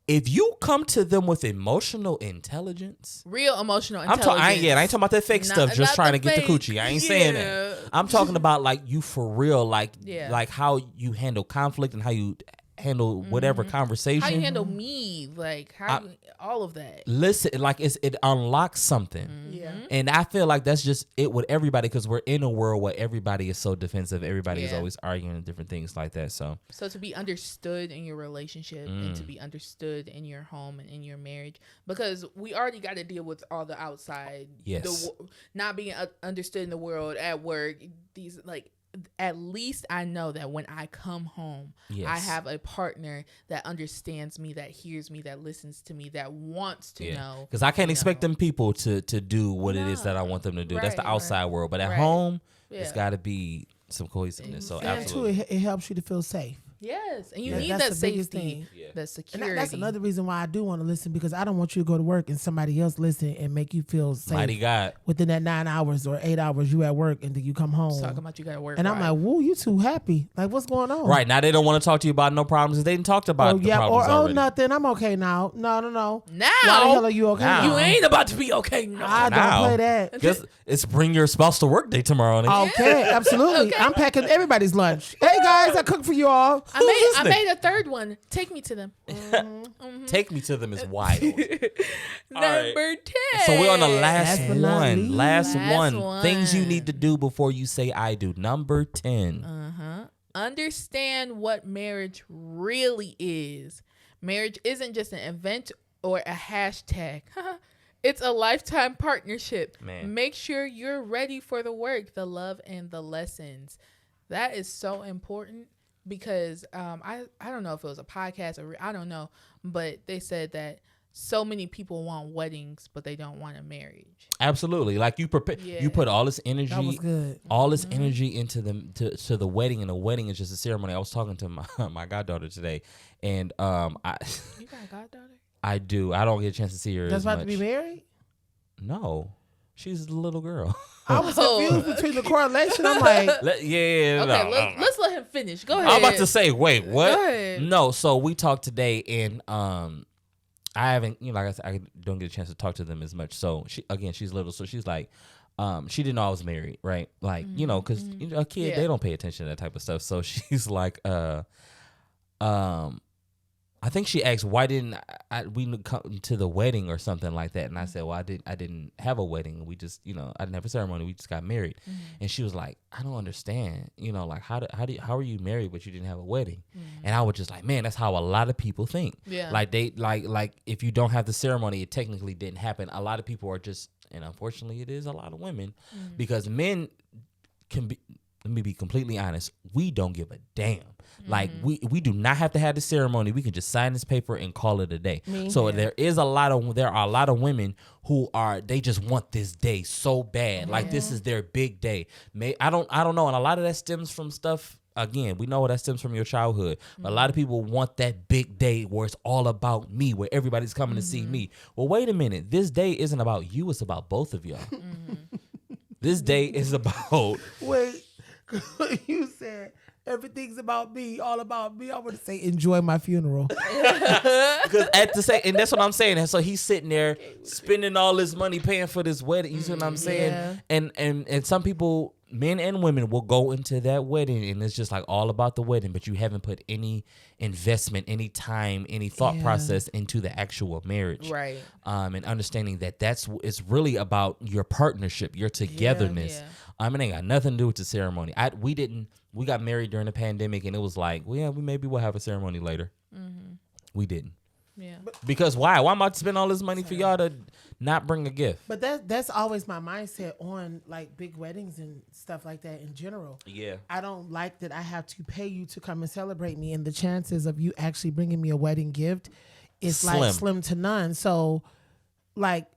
If you come to them with emotional intelligence, Real emotional intelligence. I ain't talking about that fake stuff, just not trying the to get the fake. coochie. I ain't saying Yeah. that. I'm talking about like you for real, like Yeah. like how you handle conflict and how you handle whatever conversation. How you handle me, like all of that. Listen, like it unlocks something. Yeah. And I feel like that's just it with everybody because we're in a world where everybody is so defensive. Everybody is Yeah. always arguing and different things like that. So So to be understood in your relationship and to be understood in your home and in your marriage, because we already got to deal with all the outside, Yes. Not being understood in the world at work. These like, at least I know that when I come home, Yes. I have a partner that understands me, that hears me, that listens to me, that wants to know. because I can't you expect know. them people to do what it is that I want them to do. That's the Right, outside world. But at right. home, it's Yeah. got to be some cohesiveness. So Yeah. And too, absolutely. it helps you to feel safe. Yes, and you Yeah, need that's that the biggest safety, thing. that And security. that's another reason why I do want to listen because I don't want you to go to work and somebody else listen and make you feel safe. Mighty God. Within that 9 hours or 8 hours you at work and then you come home. Talking about you got to work. And I'm right. like, woo, you too happy. Like, what's going on? Right. Now they don't want to talk to you about no problems. They didn't talk about Oh, the yeah. Or, problems already. nothing. I'm okay now. No. Now, Why the hell are you okay Now. now? you ain't about to be okay. No. I Now. don't play that. Guess it's bring your spouse to work day tomorrow. And Okay, absolutely. Okay. I'm packing everybody's lunch. Hey, guys, I cooked for you all. I made a third one. Take me to them. Take me to them is wild. Number 10. So we're on the last Last but not one. least. Last Last one. Things you one. need to do before you say I do. Number 10. Understand what marriage really is. Marriage isn't just an event or a hashtag. It's a lifetime partnership. Man. Make sure you're ready for the work, the love, and the lessons. That is so important because I don't know if it was a podcast or I don't know, but they said that so many people want weddings, but they don't want a marriage. Absolutely. Like you prepare, Yeah. you put all this energy, That was good. all this energy into to the wedding, and the wedding is just a ceremony. I was talking to my goddaughter today, and I You got a goddaughter? I do. I don't get a chance to see her. That's as about much. to be married? No, she's a little girl. I was Oh. confused between the correlation. I'm like, Yeah. Okay, no. let's let him finish. Go ahead. I'm about to say, wait, what? Go ahead. No, so we talked today, and I haven't, like I said, I don't get a chance to talk to them as much. So she's little, so she's like, she didn't know I was married, right? Like, because a kid, Yeah. they don't pay attention to that type of stuff. So she's like, I think she asked, why didn't we come to the wedding or something like that? And I said, well, I didn't have a wedding. We just, I didn't have a ceremony. We just got married. And she was like, I don't understand. Like how are you married but you didn't have a wedding? And I was just like, man, that's how a lot of people think. Yeah. Like they like if you don't have the ceremony, it technically didn't happen. A lot of people are just, and unfortunately, it is a lot of women because men can be. let me be completely honest. We don't give a damn. Like we do not have to have the ceremony. We can just sign this paper and call it a day. So there are a lot of women who they just want this day so bad. Like this is their big day. I don't know. And a lot of that stems from stuff. Again, we know that stems from your childhood. But a lot of people want that big day where it's all about me, where everybody's coming to see me. Well, wait a minute. This day isn't about you. It's about both of y'all. This day is about. Wait, you said everything's about me, all about me. I want to say enjoy my funeral. Because and that's what I'm saying. And so he's sitting there spending all this money paying for this wedding. You see what I'm saying? Yeah. And some people, men and women, will go into that wedding and it's just like all about the wedding, but you haven't put any investment, any time, any thought process into the actual marriage. Right. And understanding that it's really about your partnership, your togetherness. Yeah. It ain't got nothing to do with the ceremony. We got married during the pandemic and it was like, well, yeah, we'll have a ceremony later. We didn't. Yeah. Because why? Why am I to spend all this money for y'all to not bring a gift? But that's always my mindset on like big weddings and stuff like that in general. Yeah. I don't like that I have to pay you to come and celebrate me, and the chances of you actually bringing me a wedding gift is like slim to none. So, like,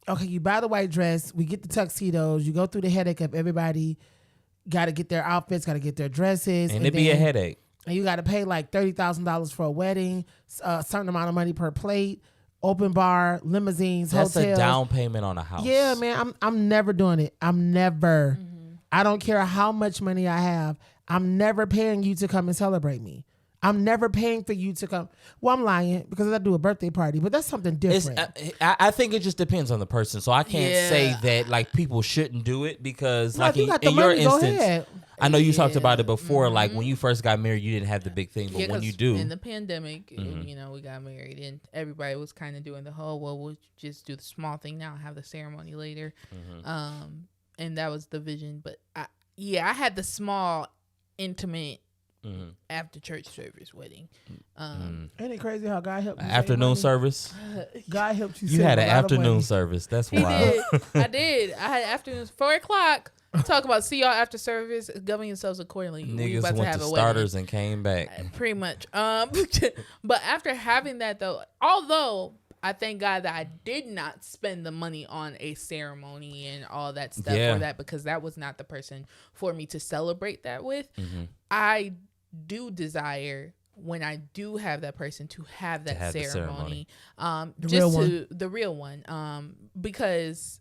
okay, you buy the white dress, we get the tuxedos, you go through the headache of everybody got to get their outfits, got to get their dresses, and it'd be a headache. And you got to pay like $30,000 for a wedding, a certain amount of money per plate, open bar, limousines, That's hotels. a down payment on a house. Yeah, man, I'm never doing it. I'm never. I don't care how much money I have. I'm never paying you to come and celebrate me. I'm never paying for you to come. Well, I'm lying because I do a birthday party, but that's something different. I think it just depends on the person. So I can't say that like people shouldn't do it because like in your instance, I know you talked about it before. Like when you first got married, you didn't have the big thing, but when you do, in the pandemic, you know, we got married and everybody was kind of doing the whole, well, we'll just do the small thing now, have the ceremony later, and that was the vision. But I had the small, intimate. After church service wedding. Ain't it crazy how God helped you? Afternoon service. God helped you. You had an afternoon service. That's wild. I did. I had afternoons 4:00. Talk about see y'all after service. Govern yourselves accordingly. Niggas went to starters and came back. Pretty much. But after having that though, although I thank God that I did not spend the money on a ceremony and all that stuff for that, because that was not the person for me to celebrate that with. I do desire when I do have that person to have that ceremony. The real one. Because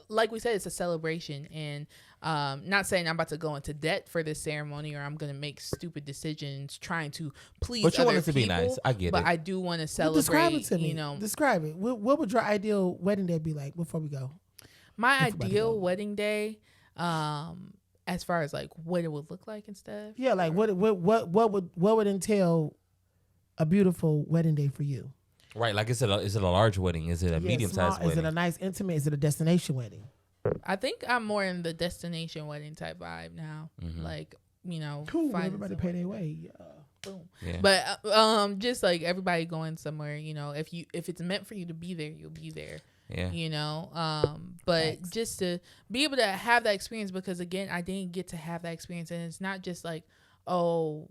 like we said, it's a celebration, and not saying I'm about to go into debt for this ceremony or I'm going to make stupid decisions trying to please other people. But you want it to be nice. I get it. But I do want to celebrate. Describe it to me. You know, describe it. What would your ideal wedding day be like before we go? My ideal wedding day, as far as like what it would look like and stuff. Yeah, like what would entail a beautiful wedding day for you? Right, like is it a large wedding? Is it a medium-sized wedding? Is it a nice intimate? Is it a destination wedding? I think I'm more in the destination wedding type vibe now. Like, you know, cool. Everybody pay their way. Boom. Yeah. But just like everybody going somewhere, you know, if it's meant for you to be there, you'll be there. Yeah. You know, but thanks. Just to be able to have that experience, because again, I didn't get to have that experience, and it's not just like, oh,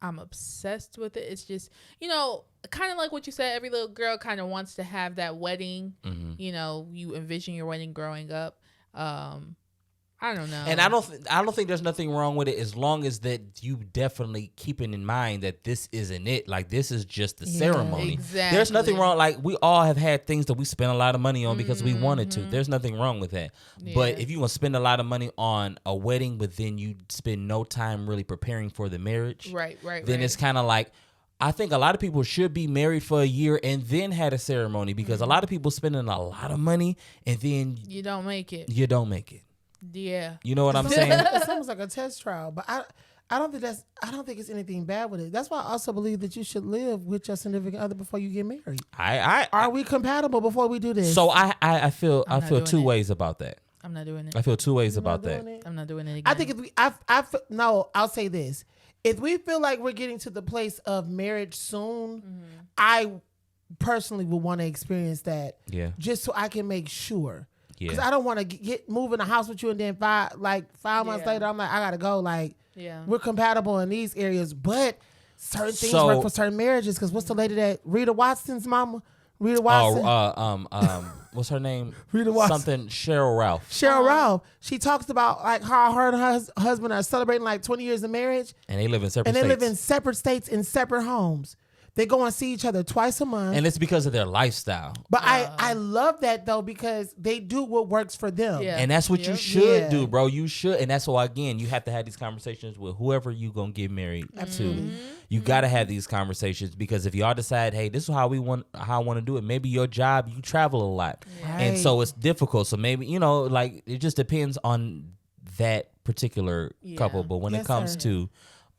I'm obsessed with it. It's just, you know, kind of like what you said, every little girl kind of wants to have that wedding. You know, you envision your wedding growing up. I don't know. And I don't think there's nothing wrong with it, as long as that you definitely keeping in mind that this isn't it. Like, this is just the ceremony. Exactly. There's nothing wrong. Like, we all have had things that we spend a lot of money on because we wanted to. There's nothing wrong with that. Yeah. But if you want to spend a lot of money on a wedding, but then you spend no time really preparing for the marriage, then it's kind of like, I think a lot of people should be married for a year and then had a ceremony, because a lot of people spending a lot of money and then you don't make it. Yeah. You know what I'm saying? It's almost like a test trial, but I don't think it's anything bad with it. That's why I also believe that you should live with your significant other before you get married. Are we compatible before we do this? So I feel two ways about that. I'm not doing it. I feel two ways about that. I'm not doing it again. I think I'll say this. If we feel like we're getting to the place of marriage soon, I personally would want to experience that. Yeah. Just so I can make sure. Because I don't want to get move in the house with you and then 5 months later, I'm like, I gotta go. Like, we're compatible in these areas, but certain things work for certain marriages. Because what's the lady that Rita Watson's mama? Rita Watson. What's her name? Rita Watson. Something Cheryl Ralph. Cheryl Ralph. She talks about like how her and her husband are celebrating like 20 years of marriage. And they live in separate states. And they live in separate states in separate homes. They go and see each other twice a month. And it's because of their lifestyle. But I love that though, because they do what works for them. Yeah. And that's what you should do, bro. You should. And that's why, again, you have to have these conversations with whoever you going to get married to. You got to have these conversations, because if y'all decide, hey, this is how I want to do it. Maybe your job, you travel a lot. Right. And so it's difficult. So maybe, like, it just depends on that particular couple. But when it comes to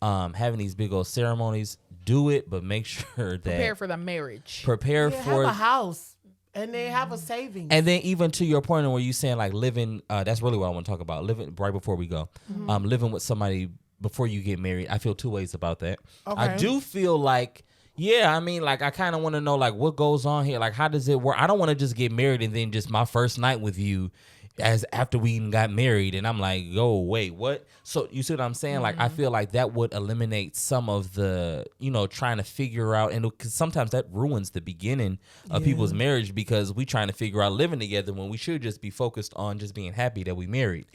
having these big old ceremonies, do it, but make sure that prepare for the marriage. Prepare for have a house, and they have a savings. And then even to your point where you saying like living, that's really what I want to talk about. Living right before we go, living with somebody before you get married. I feel two ways about that. Okay. I do feel like, I mean, like I kind of want to know like what goes on here. Like how does it work? I don't want to just get married and then just my first night with you as after we even got married and I'm like, yo, wait, what? So you see what I'm saying? Like I feel like that would eliminate some of the, trying to figure out, and because sometimes that ruins the beginning of people's marriage, because we trying to figure out living together when we should just be focused on just being happy that we married.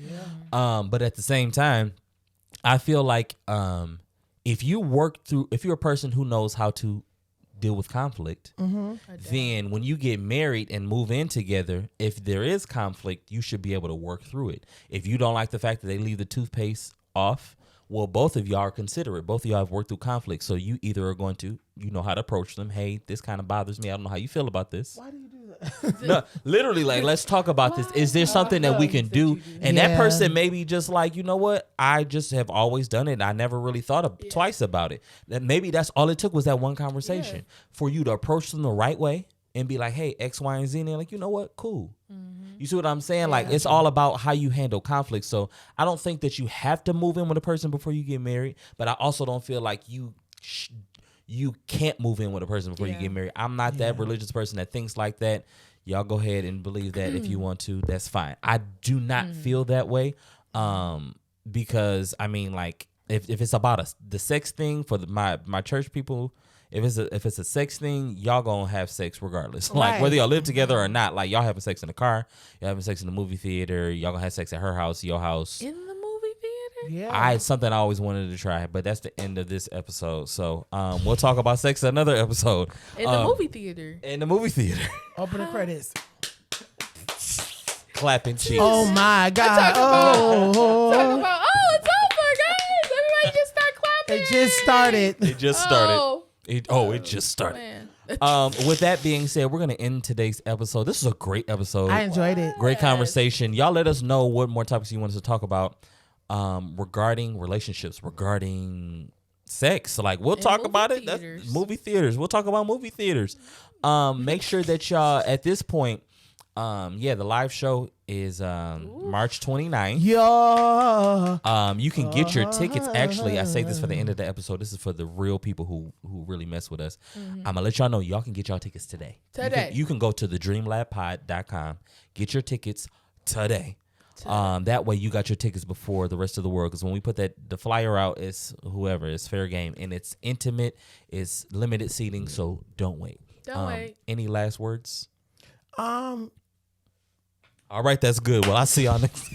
But at the same time, I feel like if you're a person who knows how to deal with conflict, then when you get married and move in together, if there is conflict, you should be able to work through it. If you don't like the fact that they leave the toothpaste off, well, both of y'all are considerate. Both of y'all have worked through conflict. So you either are going to, know how to approach them. Hey, this kind of bothers me. I don't know how you feel about this. Why do you do that? No, literally, like, let's talk about this. Is there something that we can do? And that person may be just like, you know what? I just have always done it. I never really thought twice about it. That maybe that's all it took was that one conversation for you to approach them the right way and be like, hey, X, Y, and Z. And they're like, you know what? Cool. You see what I'm saying? Like, it's all about how you handle conflict. So I don't think that you have to move in with a person before you get married, but I also don't feel like you can't move in with a person before you get married. I'm not that religious person that thinks like that. Y'all go ahead and believe that if you want to. That's fine. I do not feel that way, because I mean, like, if it's about the sex thing for my church people. If it's a sex thing, y'all gonna have sex regardless. Right. Like whether y'all live together or not. Like y'all having sex in the car, y'all having sex in the movie theater, y'all gonna have sex at her house, your house. In the movie theater? Yeah. It's something I always wanted to try, but that's the end of this episode. So we'll talk about sex in another episode. In the movie theater. In the movie theater. Open the credits. Clapping cheeks. Oh my God. Talk about, it's over, guys. Everybody just start clapping. It just started. It just started. It just started. With that being said, we're going to end today's episode. This is a great episode. I enjoyed it. Great conversation. Y'all let us know what more topics you want us to talk about regarding relationships, regarding sex. Like, we'll talk about it. That's movie theaters. We'll talk about movie theaters. Make sure that y'all, at this point, the live show is March 29th. You can get your tickets. Actually, I say this for the end of the episode. This is for the real people who really mess with us. I'm gonna let y'all know y'all can get y'all tickets today. You can go to thedreamlabpod.com, get your tickets today. That way you got your tickets before the rest of the world, because when we put the flyer out, it's whoever, it's fair game, and it's intimate, it's limited seating, so don't wait. Any last words? All right, that's good. Well, I'll see y'all next.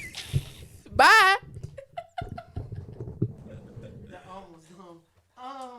Bye.